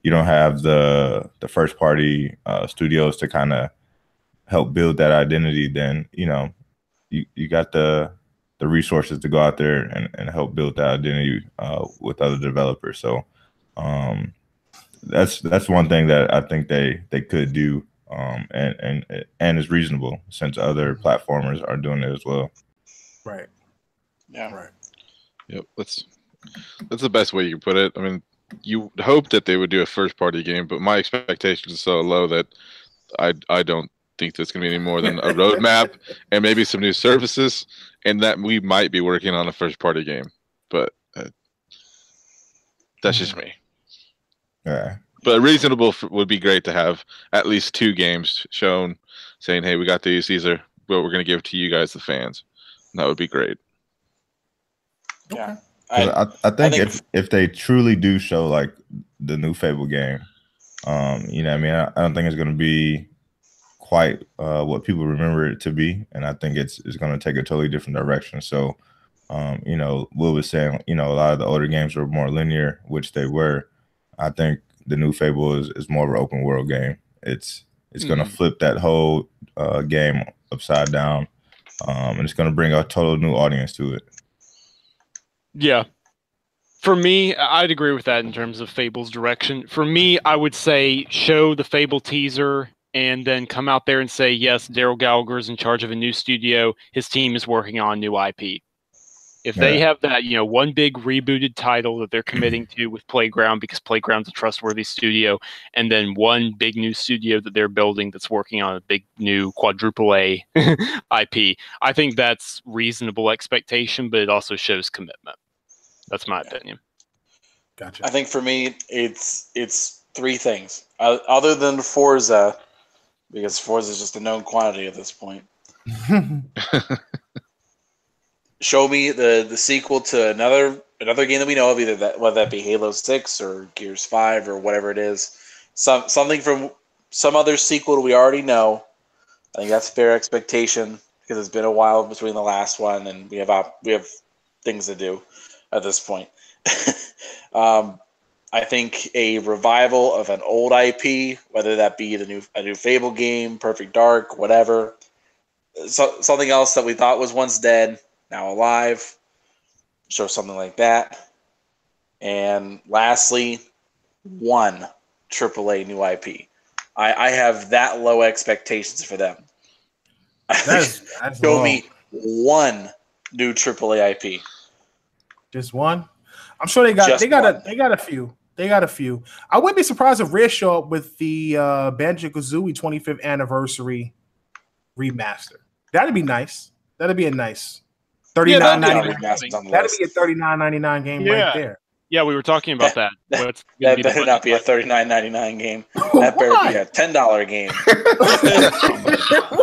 Speaker 4: you don't have the first-party studios to kind of help build that identity, then you got the resources to go out there and help build that identity with other developers. So that's one thing that I think they could do, and is reasonable since other platformers are doing it as well.
Speaker 2: Right.
Speaker 1: Yeah.
Speaker 2: Right.
Speaker 3: Yep. That's the best way you can put it. I mean, you hope that they would do a first party game, but my expectations are so low that I don't think there's going to be any more than a roadmap and maybe some new services, and that we might be working on a first party game. But that's just me.
Speaker 4: Yeah.
Speaker 3: But reasonable would be great to have at least 2 games shown saying, hey, we got these. These are what we're going to give to you guys, the fans. And that would be great.
Speaker 1: Yeah.
Speaker 4: I think if they truly do show the new Fable game, You know what I mean? I don't think it's going to be quite what people remember it to be, and I think it's going to take a totally different direction. So, you know, Will was saying, you know, a lot of the older games were more linear, which they were. I think the new Fable is more of an open world game. It's going to flip that whole game upside down, and it's going to bring a total new audience to it.
Speaker 5: Yeah. For me, I'd agree with that in terms of Fable's direction. For me, I would say show the Fable teaser and then come out there and say, yes, Daryl Gallagher is in charge of a new studio. His team is working on new IP. If they have that, you know, one big rebooted title that they're committing to with Playground, because Playground's a trustworthy studio, and then one big new studio that they're building that's working on a big new quadruple A IP, I think that's reasonable expectation, but it also shows commitment. That's my opinion.
Speaker 2: Gotcha.
Speaker 1: I think for me, it's three things. Other than Forza, because Forza is just a known quantity at this point. Show me the sequel to another game that we know of, whether that be Halo 6 or Gears 5 or whatever it is. Something from some other sequel that we already know. I think that's a fair expectation because it's been a while between the last one, and we have things to do at this point. I think a revival of an old IP, whether that be a new Fable game, Perfect Dark, whatever. Something else that we thought was once dead, now alive. Show something like that. And lastly, one AAA new IP. I have that low expectations for them.
Speaker 2: That's
Speaker 1: Show
Speaker 2: low.
Speaker 1: me one new AAA IP.
Speaker 2: Just one. I'm sure they got a few. They got a few. I wouldn't be surprised if Rare show up with the Banjo-Kazooie 25th anniversary remaster. That'd be nice. That'd be a nice $39.99. That'd be a $39.99 game right there.
Speaker 5: Yeah, we were talking about that.
Speaker 1: That better not be a $39.99 game. That better be a $10 game.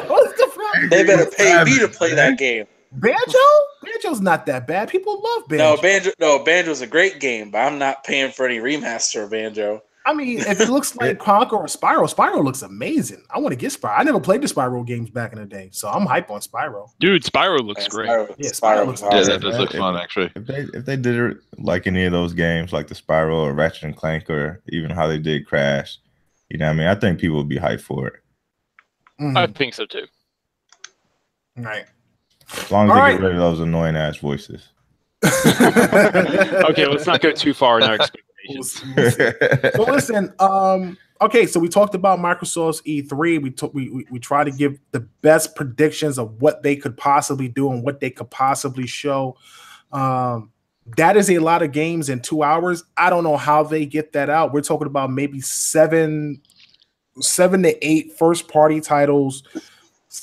Speaker 2: What's the problem?
Speaker 1: They better pay me to play that game.
Speaker 2: Banjo's not that bad. People love Banjo.
Speaker 1: Banjo's a great game, but I'm not paying for any remaster of Banjo.
Speaker 2: I mean, if it looks like Conker or Spyro looks amazing. I want to get Spyro. I never played the Spyro games back in the day, so I'm hype on Spyro.
Speaker 5: Dude, Spyro looks great.
Speaker 2: Spyro looks
Speaker 3: awesome. Yeah, that does look fun, actually.
Speaker 4: If they did it like any of those games, like the Spyro or Ratchet and Clank, or even how they did Crash, you know what I mean? I think people would be hyped for it.
Speaker 2: Mm-hmm.
Speaker 5: I think so, too.
Speaker 2: Right.
Speaker 4: As long as they get rid of those annoying ass voices.
Speaker 5: Okay, let's not go too far in our expectations.
Speaker 2: So listen, okay, so we talked about Microsoft's E3. We try to give the best predictions of what they could possibly do and what they could possibly show. That is a lot of games in 2 hours. I don't know how they get that out. We're talking about maybe seven to eight first-party titles.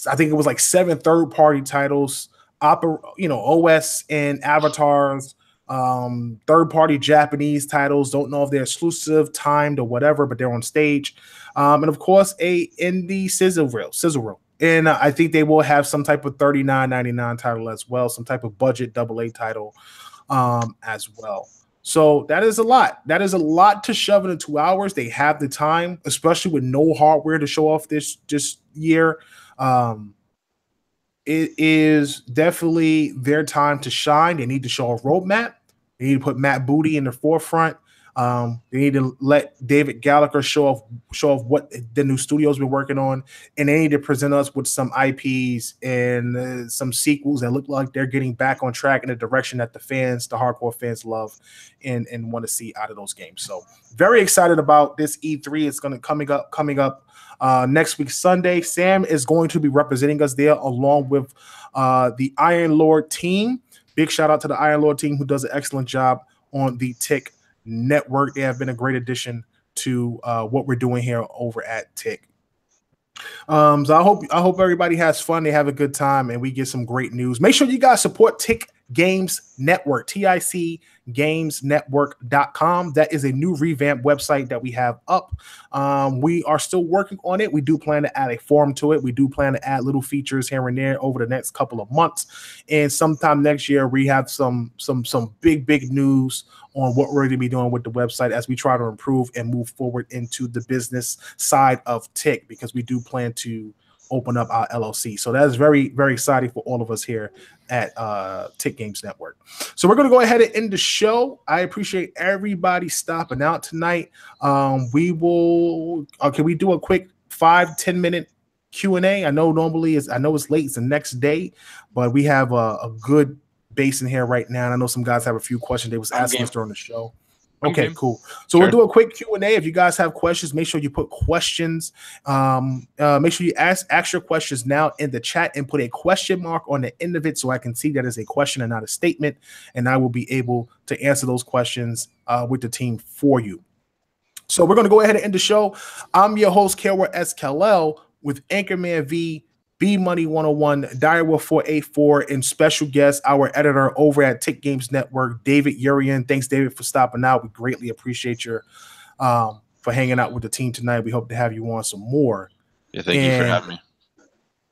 Speaker 2: I think it was like 7 third-party titles, OS and avatars, third-party Japanese titles. Don't know if they're exclusive, timed, or whatever, but they're on stage. And of course, a indie sizzle reel. And I think they will have some type of $39.99 title as well, some type of budget AA title as well. So that is a lot. That is a lot to shove into 2 hours. They have the time, especially with no hardware to show off this year. It is definitely their time to shine. They need to show a roadmap. They need to put Matt Booty in the forefront. They need to let David Gallagher show off what the new studio's been working on, and they need to present us with some IPs and some sequels that look like they're getting back on track in the direction that the hardcore fans love and want to see out of those games. So very excited about this E3. It's going to coming up next week, Sunday. Sam is going to be representing us there along with the Iron Lord team. Big shout out to the Iron Lord team who does an excellent job on the Tick Network. They have been a great addition to what we're doing here over at Tick. So I hope everybody has fun. They have a good time, and we get some great news. Make sure you guys support Tick Games Network, TIC gamesnetwork.com. That is a new revamped website that we have up. We are still working on it. We do plan to add a forum to it. We do plan to add little features here and there over the next couple of months. And sometime next year, we have some big news on what we're going to be doing with the website as we try to improve and move forward into the business side of TIC, because we do plan to open up our LLC. So that is very, very exciting for all of us here at TIC Games Network. So we're going to go ahead and end the show. I appreciate everybody stopping out tonight. We will, can we do a quick 5-10 minute Q&A? I know it's late, it's the next day, but we have a good base in here right now. And I know some guys have a few questions they was asking us during the show. Okay, cool. So we'll do a quick Q&A. If you guys have questions, make sure you put questions. Make sure you ask your questions now in the chat and put a question mark on the end of it so I can see that as a question and not a statement. And I will be able to answer those questions with the team for you. So we're going to go ahead and end the show. I'm your host, Kelwar S. Kal-El, with Anchorman V, B Money 101, Direwolf 484, and special guest, our editor over at TIC Games Network, David Urian. Thanks, David, for stopping out. We greatly appreciate your for hanging out with the team tonight. We hope to have you on some more.
Speaker 3: Yeah, thank you for having me.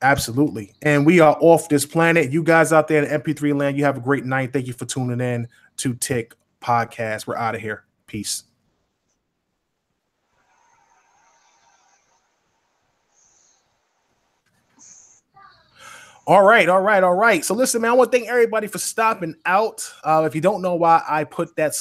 Speaker 2: Absolutely. And we are off this planet. You guys out there in MP3 land, you have a great night. Thank you for tuning in to TIC Podcast. We're out of here. Peace. All right. So listen, man, I want to thank everybody for stopping out. If you don't know why I put that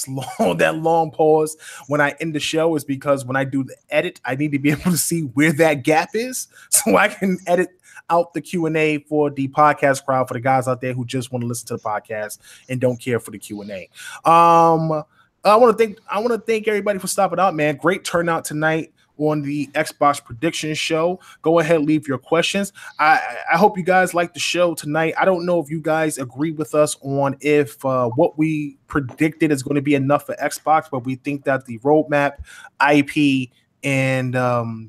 Speaker 2: long pause when I end the show, is because when I do the edit, I need to be able to see where that gap is so I can edit out the Q&A for the podcast crowd, for the guys out there who just want to listen to the podcast and don't care for the Q&A. I want to thank everybody for stopping out, man. Great turnout tonight on the Xbox Prediction Show. Go ahead, leave your questions. I hope you guys like the show tonight. I don't know if you guys agree with us on if what we predicted is going to be enough for Xbox, but we think that the roadmap, IP, and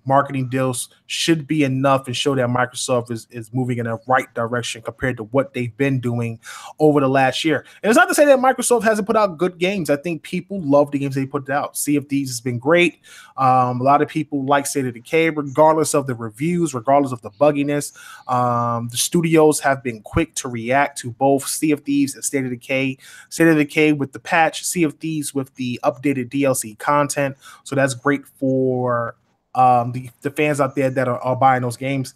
Speaker 2: marketing deals should be enough and show that Microsoft is moving in the right direction compared to what they've been doing over the last year. And it's not to say that Microsoft hasn't put out good games. I think people love the games they put out. Sea of Thieves has been great. A lot of people like State of Decay, regardless of the reviews, regardless of the bugginess. The studios have been quick to react to both Sea of Thieves and State of Decay. State of Decay with the patch, Sea of Thieves with the updated DLC content. So that's great for the fans out there that are buying those games.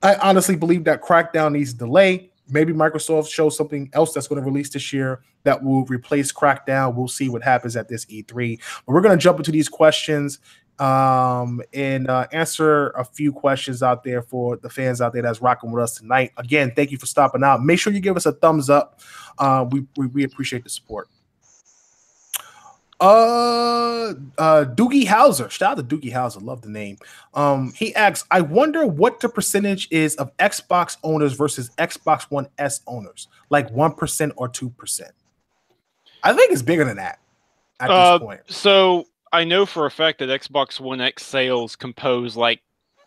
Speaker 2: I honestly believe that Crackdown needs a delay. Maybe Microsoft shows something else that's going to release this year that will replace Crackdown. We'll see what happens at this E3. But we're going to jump into these questions and answer a few questions out there for the fans out there that's rocking with us tonight. Again, thank you for stopping out. Make sure you give us a thumbs up. We appreciate the support. Doogie Howser, shout out to Doogie Howser, love the name. He asks, I wonder what the percentage is of Xbox owners versus Xbox One S owners, like 1% or 2%. I think it's bigger than that at this point.
Speaker 5: So I know for a fact that Xbox One X sales compose like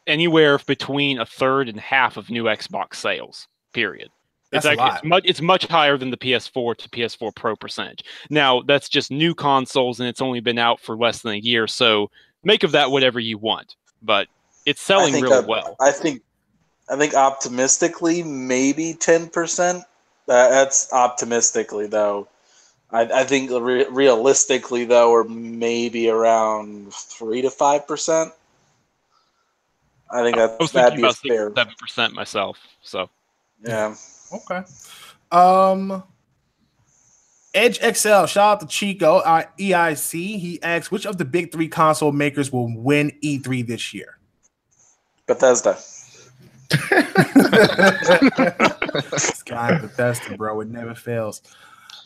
Speaker 5: anywhere between a third and half of new Xbox sales, period. It's much higher than the PS4 to PS4 Pro percentage. Now, that's just new consoles, and it's only been out for less than a year, so make of that whatever you want. But it's selling really well.
Speaker 1: I think optimistically, maybe 10%. That's optimistically, though. I think realistically, though, or maybe around 3 to 5%. I think that'd be fair.
Speaker 5: 7% myself. So
Speaker 1: yeah.
Speaker 2: Okay. Edge XL, shout out to Chico, EIC. He asks, which of the big three console makers will win E3 this year?
Speaker 1: Bethesda.
Speaker 2: This guy, Bethesda, bro. It never fails.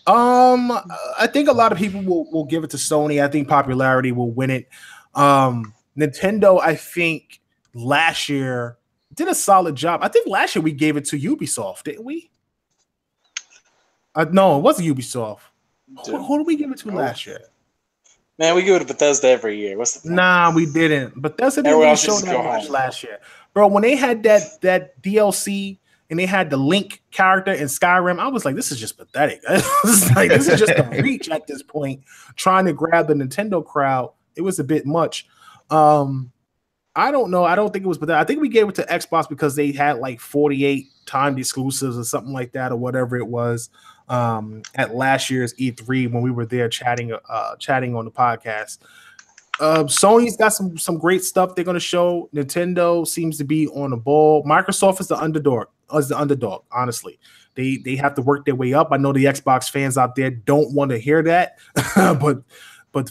Speaker 2: I think a lot of people will give it to Sony. I think popularity will win it. Nintendo, I think last year did a solid job. I think last year we gave it to Ubisoft, didn't we? No, it wasn't Ubisoft. Who did we give it to last year?
Speaker 1: Man, we give it to Bethesda every year. What's the point?
Speaker 2: Nah, we didn't. Bethesda didn't really show that much last year. Bro, when they had that DLC and they had the Link character in Skyrim. I was like, this is just pathetic. This is just a reach at this point, trying to grab the Nintendo crowd. It was a bit much. I don't know. I don't think it was, but I think we gave it to Xbox because they had like 48 timed exclusives or something like that, or whatever it was, at last year's E3 when we were there chatting on the podcast. Sony's got some great stuff they're going to show. Nintendo seems to be on the ball. Microsoft is the underdog. Honestly, they have to work their way up. I know the Xbox fans out there don't want to hear that, but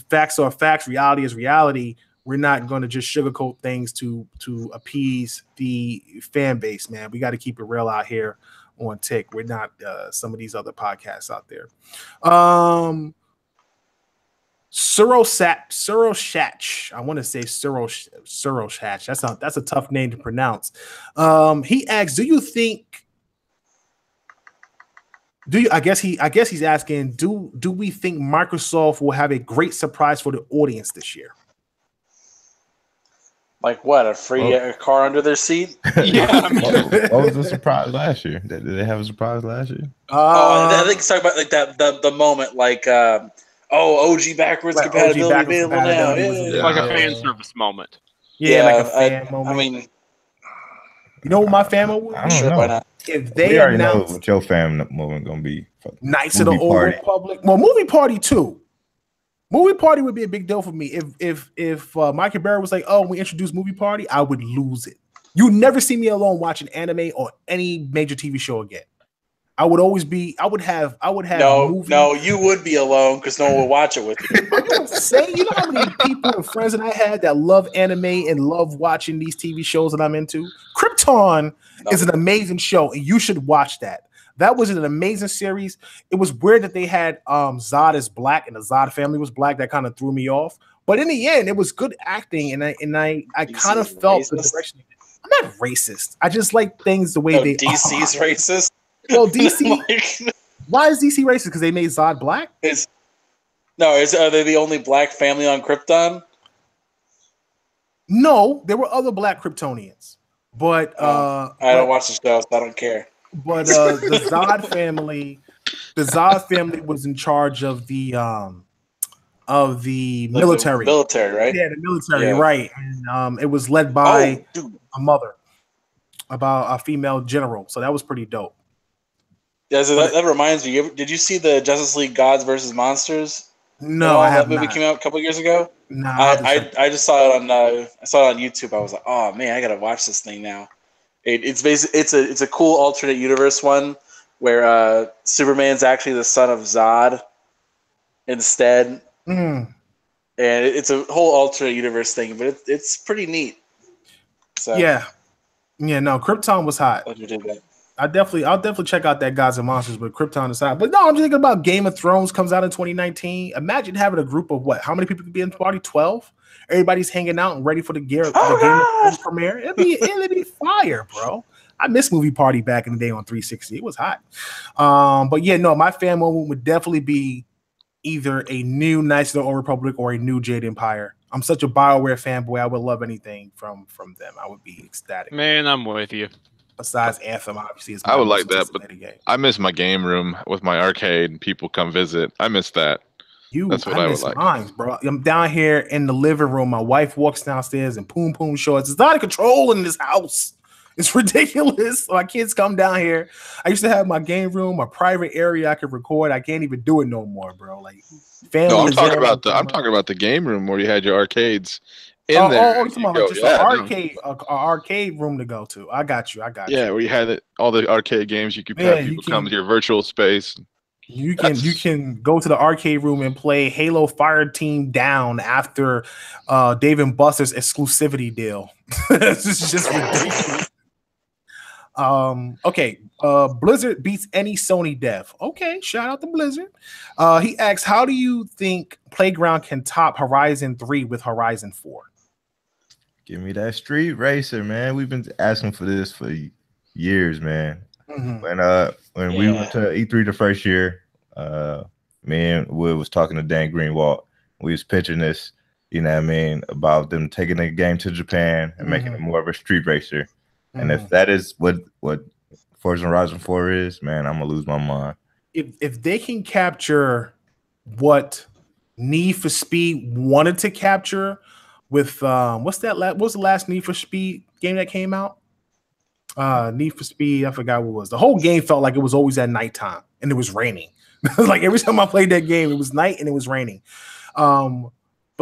Speaker 2: facts are facts. Reality is reality. We're not going to just sugarcoat things to appease the fan base, man. We got to keep it real out here on Tick. We're not some of these other podcasts out there. Suroshatch. I want to say Suroshatch. That's a tough name to pronounce. He asks, I guess he's asking, do we think Microsoft will have a great surprise for the audience this year?
Speaker 1: Like what? A free car under their seat?
Speaker 5: Yeah.
Speaker 4: What was the surprise last year? Did they have a surprise last year?
Speaker 1: I think it's talking about like the moment, like OG backwards compatibility available now. Yeah.
Speaker 5: Like a fan service moment.
Speaker 2: Yeah, like a fan moment.
Speaker 1: I mean,
Speaker 2: you know what my fan moment would be?
Speaker 4: I don't know.
Speaker 1: Why not?
Speaker 2: If they
Speaker 4: We already know
Speaker 2: announced
Speaker 4: what your fan moment gonna be.
Speaker 2: Knights of the Old
Speaker 4: Party.
Speaker 2: Republic, well, movie party too. Movie party would be a big deal for me. If Michael Barrett was like, "Oh, we introduced movie party," I would lose it. You never see me alone watching anime or any major TV show again. I would always be. I would have.
Speaker 1: No, you would be alone because no one would watch it with you.
Speaker 2: I'm gonna say, you know how many people and friends that I had that love anime and love watching these TV shows that I'm into? Krypton is an amazing show, and you should watch that. That was an amazing series. It was weird that they had Zod as black and the Zod family was black. That kind of threw me off. But in the end, it was good acting, and I kind of felt the direction. I'm not racist. I just like things the way they
Speaker 1: DC's
Speaker 2: are.
Speaker 1: racist.
Speaker 2: Well, DC. Why is DC racist? Because they made Zod black?
Speaker 1: Are they the only black family on Krypton?
Speaker 2: No, there were other black Kryptonians, but
Speaker 1: I don't watch the show, so I don't care.
Speaker 2: But the Zod family was in charge of the military.
Speaker 1: Military, right?
Speaker 2: Yeah, the military, right. And it was led by a mother, about a female general. So that was pretty dope.
Speaker 1: Yeah, so that reminds me. Did you see the Justice League Gods versus Monsters?
Speaker 2: No, I have
Speaker 1: that movie
Speaker 2: not.
Speaker 1: Came out a couple years ago.
Speaker 2: No,
Speaker 1: I just saw it on. I saw it on YouTube. I was like, oh man, I gotta watch this thing now. It's basically it's a cool alternate universe one where Superman's actually the son of Zod instead, and it's a whole alternate universe thing. But it's pretty neat. So
Speaker 2: yeah. No, Krypton was hot.
Speaker 1: Glad you did that.
Speaker 2: I'll definitely check out that Gods and Monsters, but Krypton is hot. But no, I'm just thinking about Game of Thrones comes out in 2019. Imagine having a group of how many people could be in the party? 12. Everybody's hanging out and ready for the Game of Thrones premiere. It'd be fire, bro. I miss movie party back in the day on 360. It was hot. But yeah, no, my fan moment would definitely be either a new Knights of the Old Republic or a new Jade Empire. I'm such a BioWare fanboy. I would love anything from them. I would be ecstatic.
Speaker 5: Man, I'm with you.
Speaker 2: Besides Anthem, obviously,
Speaker 3: I would like that, but I miss my game room with my arcade and people come visit. I miss that. That's what I would like.
Speaker 2: Mine, bro. I'm down here in the living room. My wife walks downstairs and Poom Poom shorts. It's out of control in this house. It's ridiculous. So my kids come down here. I used to have my game room, my private area I could record. I can't even do it no more, bro. Like family.
Speaker 3: No, I'm talking about the game room where you had your arcades in there.
Speaker 2: Oh, you're talking about just an arcade room to go to. I got you.
Speaker 3: Yeah, where you had all the arcade games. You could have people come to your virtual space.
Speaker 2: You can go to the arcade room and play Halo Fire Team Down after Dave and Buster's exclusivity deal. This is just ridiculous. Okay. Blizzard beats any Sony dev. Okay, shout out to Blizzard. He asks, how do you think Playground can top Horizon 3 with Horizon 4?
Speaker 4: Give me that Street Racer, man. We've been asking for this for years, man.
Speaker 2: Mm-hmm.
Speaker 4: When we went to E3 the first year, me and Wood was talking to Dan Greenwald. We was pitching this, you know what I mean, about them taking the game to Japan and making it more of a street racer. And if that is what Forza Horizon 4 is, man, I'm gonna lose my mind.
Speaker 2: If they can capture what Need for Speed wanted to capture with what's the last Need for Speed game that came out? Need for Speed, I forgot what it was. The whole game felt like it was always at nighttime and it was raining. Like every time I played that game, it was night and it was raining. But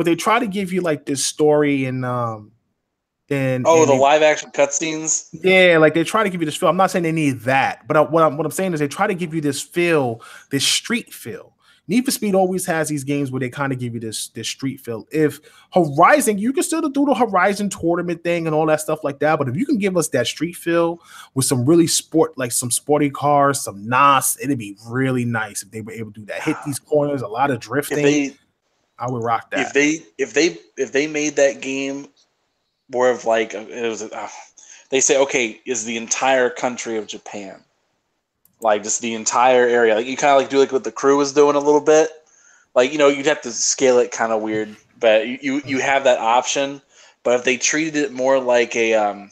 Speaker 2: they try to give you like this story and the
Speaker 1: live action cutscenes.
Speaker 2: Yeah, like they try to give you this feel. I'm not saying they need that, but what I'm saying is they try to give you this feel, this street feel. Need for Speed always has these games where they kind of give you this street feel. If Horizon, you can still do the Horizon tournament thing and all that stuff like that, but if you can give us that street feel with some really some sporty cars, some NOS, it'd be really nice if they were able to do that. Hit these corners, a lot of drifting. I would rock that.
Speaker 1: If they made that game more of like they say, okay, is the entire country of Japan, like just the entire area, like you kind of like do like what The Crew was doing a little bit, like you'd have to scale it kind of weird, but you have that option. But if they treated it more like a I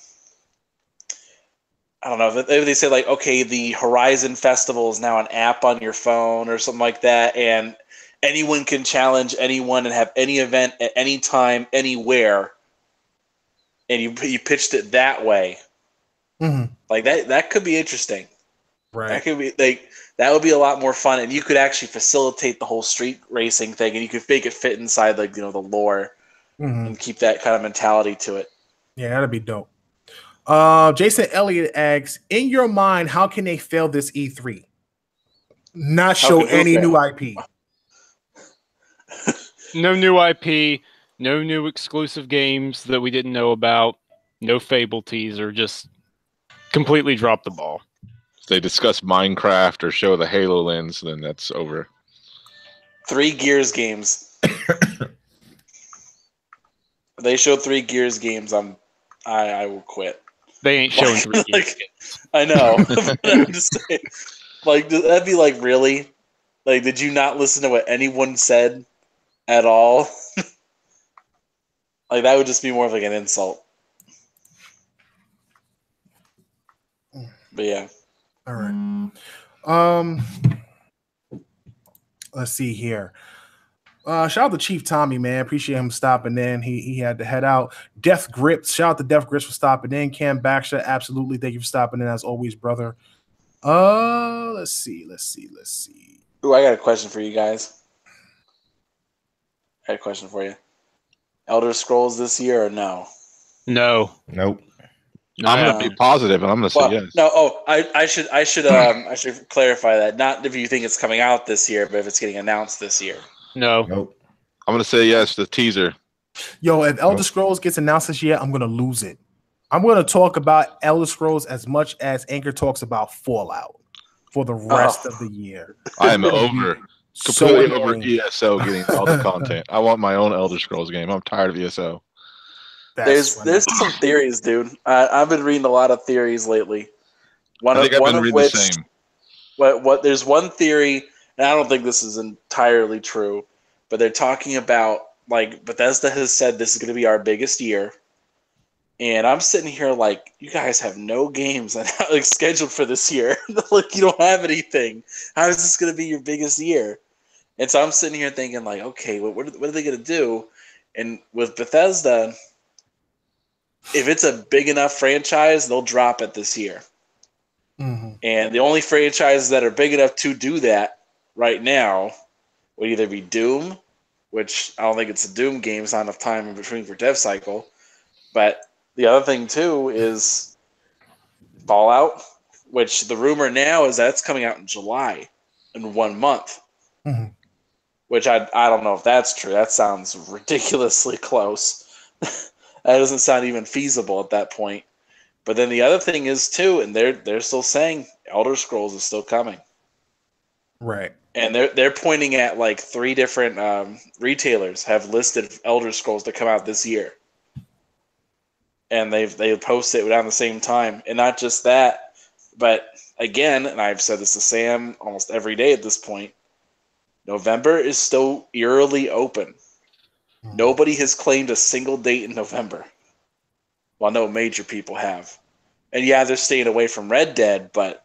Speaker 1: don't know, if they say like, okay, the Horizon Festival is now an app on your phone or something like that, and anyone can challenge anyone and have any event at any time, anywhere. And you pitched it that way, like that could be interesting.
Speaker 2: Right.
Speaker 1: That could be that would be a lot more fun, and you could actually facilitate the whole street racing thing, and you could make it fit inside like the lore, and keep that kind of mentality to it.
Speaker 2: Yeah, that'd be dope. Jason Elliott asks, in your mind, how can they fail this E3? Not show any new IP.
Speaker 5: No new IP. No new exclusive games that we didn't know about. No Fable teaser. Just completely drop the ball.
Speaker 3: If they discuss Minecraft or show the Halo lens, then that's over.
Speaker 1: 3 Gears games. They showed 3 Gears games. I will quit.
Speaker 5: They ain't showing 3 Gears games.
Speaker 1: I know. I'm just saying, like, that'd be like, really? Like, did you not listen to what anyone said at all? Like, that would just be more of like an insult. But yeah.
Speaker 2: All right. Let's see here. Shout out to Chief Tommy, man. Appreciate him stopping in. He had to head out. Death Grips. Shout out to Death Grips for stopping in. Cam Baxter, absolutely. Thank you for stopping in as always, brother. Let's see.
Speaker 1: Ooh, I got a question for you guys. I had a question for you. Elder Scrolls this year or no?
Speaker 5: No.
Speaker 4: Nope.
Speaker 3: I'm gonna be positive, and I'm gonna say yes.
Speaker 1: No. I should clarify that. Not if you think it's coming out this year, but if it's getting announced this year.
Speaker 5: No.
Speaker 4: Nope.
Speaker 3: I'm gonna say yes. The teaser.
Speaker 2: Yo, if Elder Scrolls gets announced this year, I'm gonna lose it. I'm gonna talk about Elder Scrolls as much as Anchor talks about Fallout for the rest of the year.
Speaker 3: I am completely over ESO getting all the content. I want my own Elder Scrolls game. I'm tired of ESO.
Speaker 1: There's some theories, dude. I've been reading a lot of theories lately.
Speaker 3: I've been reading the same.
Speaker 1: There's one theory, and I don't think this is entirely true, but they're talking about, like, Bethesda has said this is going to be our biggest year. And I'm sitting here like, you guys have no games like scheduled for this year. Like, you don't have anything. How is this going to be your biggest year? And so I'm sitting here thinking, like, okay, what are they going to do? And with Bethesda, if it's a big enough franchise, they'll drop it this year.
Speaker 2: Mm-hmm.
Speaker 1: And the only franchises that are big enough to do that right now would either be Doom, which I don't think it's a Doom game. It's not enough time in between for dev cycle. But the other thing, too, is Fallout, which the rumor now is that's coming out in July, in 1 month.
Speaker 2: Mm-hmm.
Speaker 1: Which I don't know if that's true. That sounds ridiculously close. That doesn't sound even feasible at that point. But then the other thing is, too, and they're still saying Elder Scrolls is still coming.
Speaker 2: Right.
Speaker 1: And they're pointing at like 3 different retailers have listed Elder Scrolls to come out this year. And they post it around the same time. And not just that, but again, and I've said this to Sam almost every day at this point, November is still eerily open. Nobody has claimed a single date in November. Well, no major people have. And yeah, they're staying away from Red Dead, but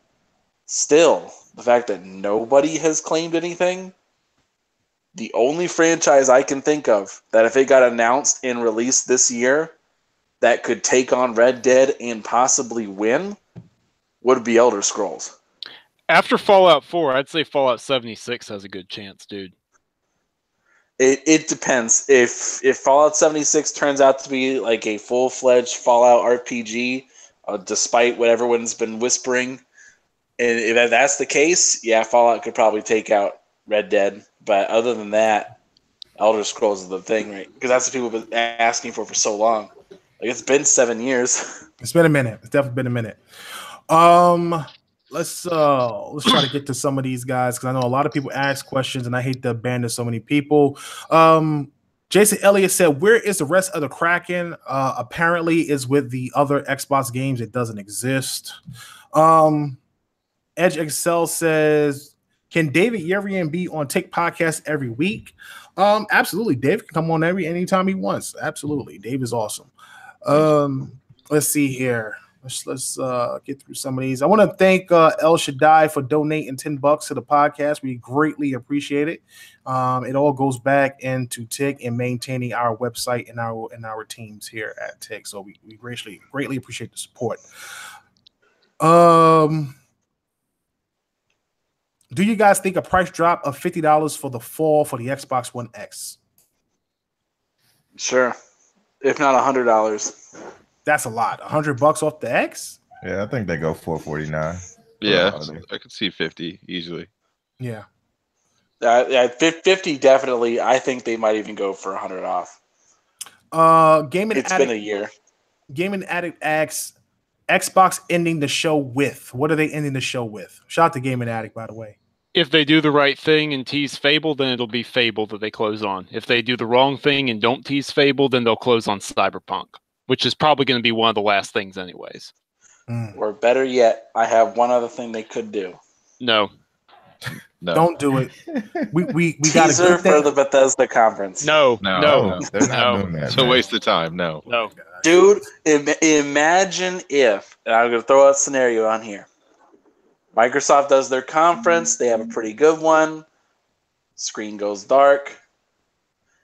Speaker 1: still, the fact that nobody has claimed anything, the only franchise I can think of that if it got announced and released this year that could take on Red Dead and possibly win would be Elder Scrolls.
Speaker 5: After Fallout 4, I'd say Fallout 76 has a good chance, dude.
Speaker 1: It depends. If Fallout 76 turns out to be like a full-fledged Fallout RPG, despite what everyone's been whispering, and if that's the case, yeah, Fallout could probably take out Red Dead. But other than that, Elder Scrolls is the thing, right? Because that's what people have been asking for so long. Like, it's been 7 years.
Speaker 2: It's been a minute. It's definitely been a minute. Let's try to get to some of these guys because I know a lot of people ask questions and I hate to abandon so many people. Jason Elliott said, "Where is the rest of the Kraken? Apparently, is with the other Xbox games. It doesn't exist." Edge Excel says, "Can David Yerian be on Tick Podcast every week?" Absolutely. Dave can come on anytime he wants. Absolutely. Dave is awesome. Let's see here. Let's get through some of these. I want to thank El Shaddai for donating $10 to the podcast. We greatly appreciate it. It all goes back into Tick and maintaining our website and our teams here at Tick. So we greatly appreciate the support. Do you guys think a price drop of $50 for the fall for the Xbox One X?
Speaker 1: Sure, if not $100.
Speaker 2: That's a lot. $100 off the X?
Speaker 4: Yeah, I think they go $449.
Speaker 3: Yeah, I could see 50 easily.
Speaker 2: Yeah.
Speaker 1: 50 definitely. I think they might even go for 100 off.
Speaker 2: It's
Speaker 1: been a year.
Speaker 2: Gaming Addict asks, Xbox ending the show with. What are they ending the show with? Shout out to Gaming Addict, by the way.
Speaker 5: If they do the right thing and tease Fable, then it'll be Fable that they close on. If they do the wrong thing and don't tease Fable, then they'll close on Cyberpunk, which is probably going to be one of the last things anyways.
Speaker 1: Or better yet, I have one other thing they could do.
Speaker 5: No.
Speaker 2: Don't do it. We got a good
Speaker 1: for the Bethesda conference.
Speaker 5: No.
Speaker 4: They're not doing that.
Speaker 3: It's a waste of time. No.
Speaker 1: Dude, imagine if, and I'm going to throw a scenario on here. Microsoft does their conference. They have a pretty good one. Screen goes dark.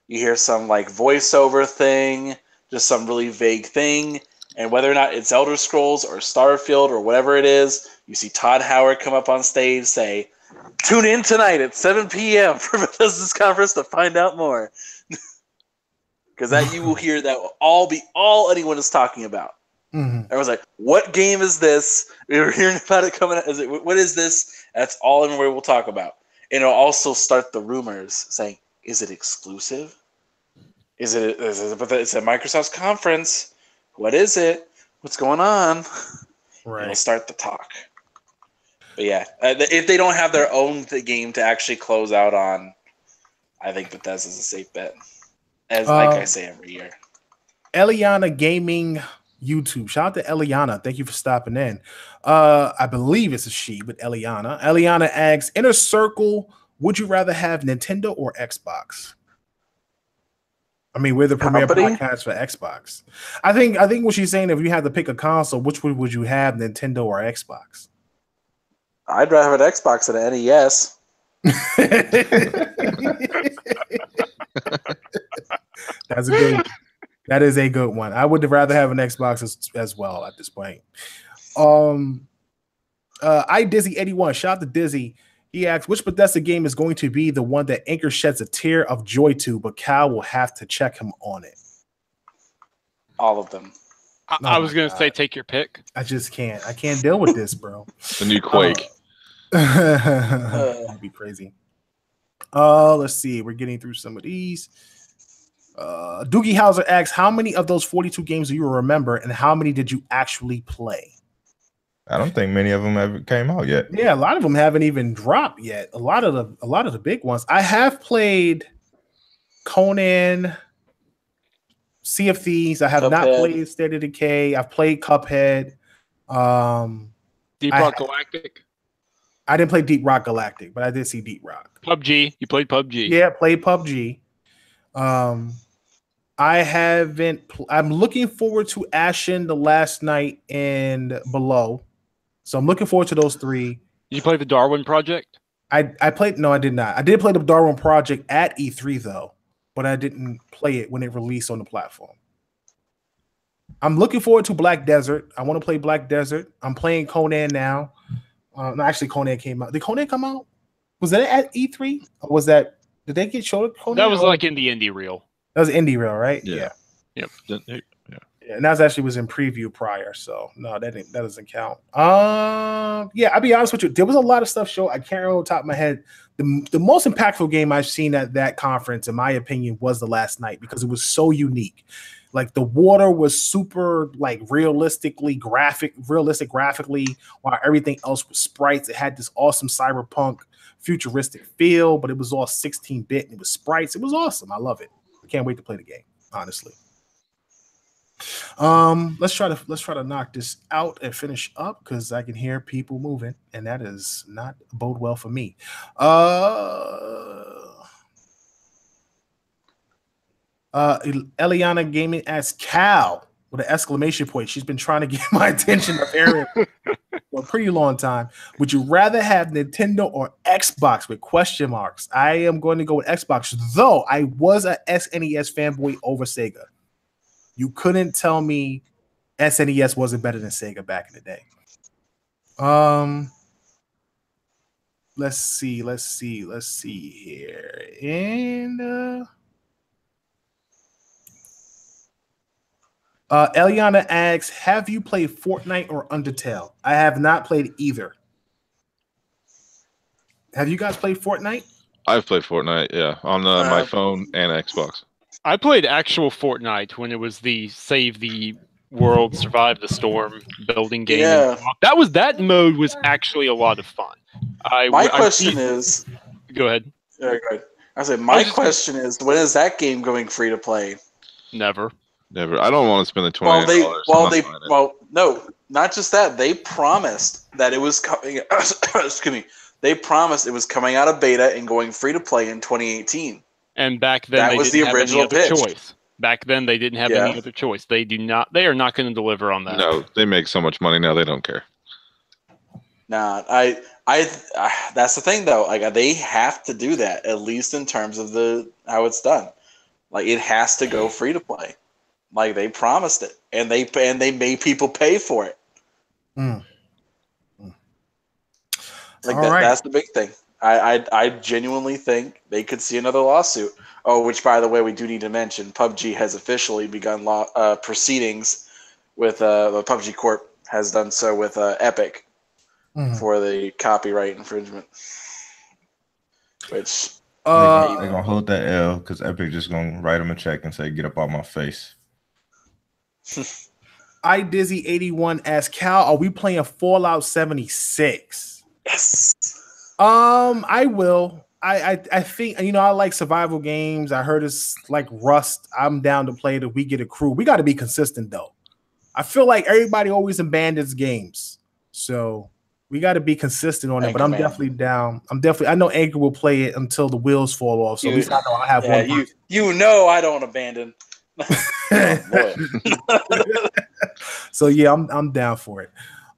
Speaker 1: You hear some like voiceover thing, just some really vague thing. And whether or not it's Elder Scrolls or Starfield or whatever it is, you see Todd Howard come up on stage, say, "Tune in tonight at 7 p.m. for Bethesda's conference to find out more." Because that you will hear that will all anyone is talking about.
Speaker 2: Mm-hmm.
Speaker 1: Everyone's like, "What game is this? We were hearing about it coming out. What is this?" That's all anyone will talk about. And it'll also start the rumors saying, "Is it exclusive? Is it it's a Microsoft's conference? What is it? What's going on?"
Speaker 2: Right.
Speaker 1: It'll start the talk. But yeah, if they don't have their own game to actually close out on, I think Bethesda's a safe bet. Like I say every year.
Speaker 2: Eliana Gaming YouTube. Shout out to Eliana. Thank you for stopping in. I believe it's a she, but Eliana. Eliana asks, Inner Circle, would you rather have Nintendo or Xbox? I mean, we're the premier podcast for Xbox. I think what she's saying, if you had to pick a console, which one would you have, Nintendo or Xbox?
Speaker 1: I'd rather have an Xbox than an NES.
Speaker 2: That's a good. That is a good one. I would rather have an Xbox as well at this point. iDizzy81, shout out to Dizzy. He asks, which Bethesda game is going to be the one that Anchor sheds a tear of joy to, but Cal will have to check him on it?
Speaker 1: All of them.
Speaker 5: I was going to say, take your pick.
Speaker 2: I just can't. I can't deal with this, bro.
Speaker 3: The new Quake.
Speaker 2: That'd be crazy. Let's see. We're getting through some of these. Doogie Hauser asks, how many of those 42 games do you remember, and how many did you actually play?
Speaker 4: I don't think many of them ever came out yet.
Speaker 2: Yeah, a lot of them haven't even dropped yet. A lot of the big ones. I have played Conan, Sea of Thieves. I have not played State of Decay. I've played Cuphead.
Speaker 5: Deep Rock Galactic.
Speaker 2: I didn't play Deep Rock Galactic, but I did see Deep Rock.
Speaker 5: PUBG. You played PUBG.
Speaker 2: Yeah, played PUBG. I I haven't. I'm looking forward to Ashen, The Last Night, and Below. So I'm looking forward to those 3.
Speaker 5: Did you play the Darwin Project?
Speaker 2: I played. No, I did not. I did play the Darwin Project at E3 though, but I didn't play it when it released on the platform. I'm looking forward to Black Desert. I want to play Black Desert. I'm playing Conan now. No, actually, Conan came out. Did Conan come out? Was that at E3? Or was that? Did they get showed? Conan?
Speaker 5: That was like in the indie reel.
Speaker 2: That was indie reel, right?
Speaker 3: Yeah.
Speaker 5: Yep.
Speaker 2: Yeah, and that actually was in preview prior, so no, that doesn't count. Yeah, I'll be honest with you. There was a lot of stuff shown. I can't remember off the top of my head. The most impactful game I've seen at that conference, in my opinion, was The Last Night because it was so unique. Like the water was super like realistic graphically, while everything else was sprites. It had this awesome cyberpunk futuristic feel, but it was all 16-bit and it was sprites. It was awesome. I love it. I can't wait to play the game, honestly. Let's try to knock this out and finish up because I can hear people moving, and that is not bode well for me. Eliana Gaming asks Cal with an exclamation point. She's been trying to get my attention apparently for a pretty long time. Would you rather have Nintendo or Xbox with question marks? I am going to go with Xbox, though I was a SNES fanboy over Sega. You couldn't tell me SNES wasn't better than Sega back in the day. Let's see here. And Eliana asks, have you played Fortnite or Undertale? I have not played either. Have you guys played Fortnite?
Speaker 3: I've played Fortnite, yeah, on my phone and Xbox.
Speaker 5: I played actual Fortnite when it was the Save the World, Survive the Storm building game.
Speaker 1: Yeah.
Speaker 5: That mode was actually a lot of fun.
Speaker 1: My question is...
Speaker 5: Go ahead.
Speaker 1: Yeah, go ahead. I said, my question is, when is that game going free to play?
Speaker 5: Never.
Speaker 3: I don't want to spend the $20.
Speaker 1: Well, no, not just that. They promised that it was coming. Excuse me. They promised it was coming out of beta and going free to play in 2018.
Speaker 5: And back then,
Speaker 1: that was the original pitch.
Speaker 5: Choice. Back then, they didn't have any other choice. They are not going to deliver on that.
Speaker 3: No, they make so much money now. They don't care.
Speaker 1: Nah, that's the thing though. Like they have to do that, at least in terms of how it's done. Like it has to go free to play. Like they promised it, and they made people pay for it. Like that's the big thing. I genuinely think they could see another lawsuit. Oh, which by the way, we do need to mention, PUBG has officially begun proceedings with the PUBG Corp has done so with Epic for the copyright infringement. Which
Speaker 4: they're gonna hold that L because Epic just gonna write them a check and say, "Get up on my face."
Speaker 2: iDizzy81 asks Cal, are we playing Fallout 76?
Speaker 1: Yes.
Speaker 2: I will. I think, I like survival games. I heard it's like Rust. I'm down to play it if we get a crew. We got to be consistent though. I feel like everybody always abandons games, so we got to be consistent on it. But I'm definitely down. I know Anchor will play it until the wheels fall off. So at least I know I have one.
Speaker 1: I don't abandon.
Speaker 2: So yeah, I'm down for it.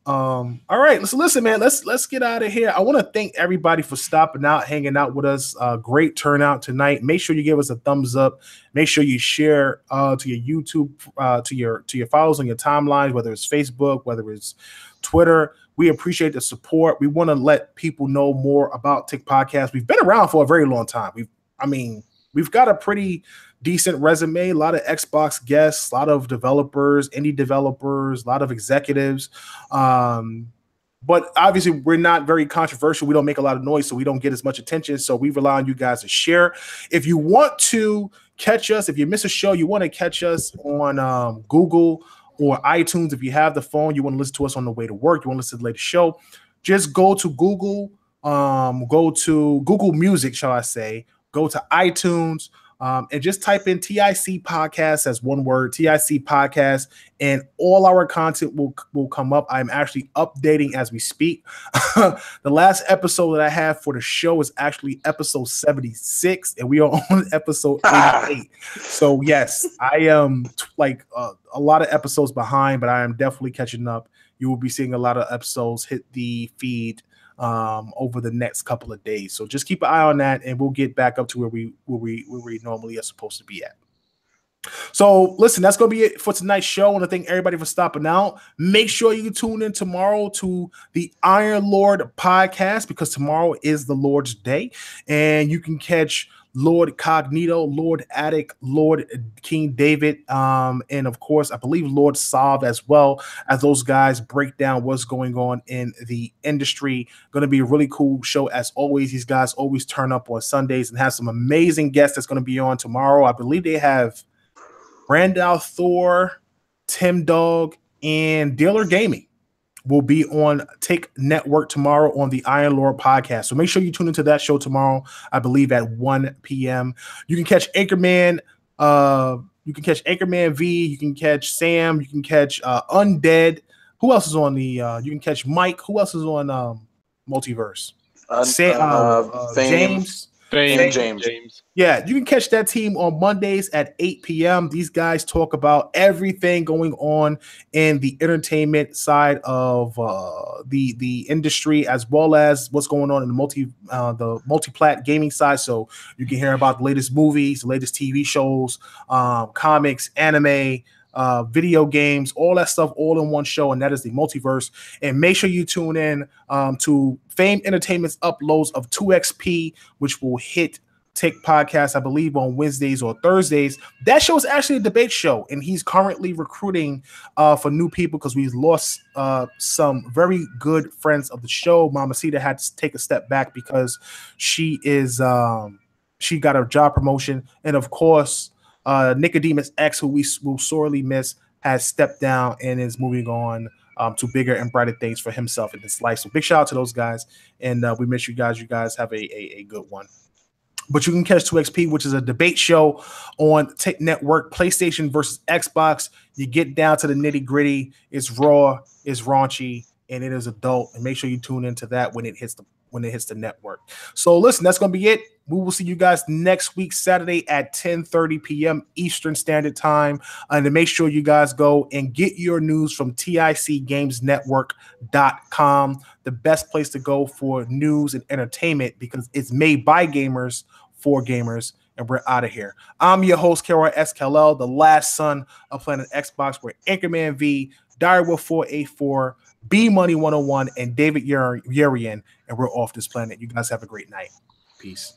Speaker 2: All right, so listen, man, let's get out of here. I want to thank everybody for stopping out, hanging out with us. Great turnout tonight. Make sure you give us a thumbs up. Make sure you share to your YouTube, to your followers on your timelines, whether it's Facebook, whether it's Twitter. We appreciate the support. We want to let people know more about Tick Podcast. We've been around for a very long time. We've got a pretty decent resume, a lot of Xbox guests, a lot of developers, indie developers, a lot of executives. But obviously we're not very controversial. We don't make a lot of noise, so we don't get as much attention. So we rely on you guys to share. If you want to catch us, if you miss a show, you want to catch us on Google or iTunes. If you have the phone, you want to listen to us on the way to work, you want to listen to the latest show, just go to Google, go to Google Music, shall I say, go to iTunes, and just type in TIC Podcast as one word, TIC Podcast, and all our content will come up. I'm actually updating as we speak. The last episode that I have for the show is actually episode 76, and we are on episode 88. So yes, I am a lot of episodes behind, but I am definitely catching up. You will be seeing a lot of episodes hit the feed over the next couple of days. So just keep an eye on that, and we'll get back up to where we normally are supposed to be at. So listen, that's going to be it for tonight's show. I want to thank everybody for stopping out. Make sure you tune in tomorrow to the Iron Lord podcast, because tomorrow is the Lord's Day, and you can catch Lord Cognito, Lord Attic, Lord King David, and of course, I believe Lord Sav, as well, as those guys break down what's going on in the industry. Going to be a really cool show as always. These guys always turn up on Sundays and have some amazing guests that's going to be on tomorrow. I believe they have Randolph Thor, Tim Dog, and Dealer Gaming will be on Take Network tomorrow on the Iron Lord podcast. So make sure you tune into that show tomorrow, I believe at 1 p.m. You can catch Anchorman. You can catch Anchorman V. You can catch Sam. You can catch Undead. Who else is on the? You can catch Mike. Who else is on Multiverse? James.
Speaker 1: James.
Speaker 2: Yeah, you can catch that team on Mondays at 8 p.m. These guys talk about everything going on in the entertainment side of the industry, as well as what's going on in the multi-plat gaming side. So you can hear about the latest movies, the latest TV shows, comics, anime, video games, all that stuff, all in one show, and that is the Multiverse. And make sure you tune in to Fame Entertainment's uploads of 2XP, which will hit Take Podcast, I believe, on Wednesdays or Thursdays. That show is actually a debate show, and he's currently recruiting for new people because we've lost some very good friends of the show. Mama Cita had to take a step back because she got a job promotion, and of course, Nicodemus X, who we will sorely miss, has stepped down and is moving on to bigger and brighter things for himself in his life. So big shout out to those guys, and we miss you guys. You guys have a good one. But you can catch 2XP, which is a debate show on Take Network, PlayStation versus Xbox. You get down to the nitty gritty. It's raw, it's raunchy, and it is adult. And make sure you tune into that when it hits the network. So listen, that's going to be it. We will see you guys next week, Saturday at 10:30 p.m. Eastern Standard Time. And to make sure you guys go and get your news from TICGamesNetwork.com, the best place to go for news and entertainment, because it's made by gamers for gamers. And we're out of here. I'm your host, Kara SKLL, the last son of Planet Xbox, where Anchorman V, Direwolf 484, B Money 101, and David Urian, and we're off this planet. You guys have a great night. Peace.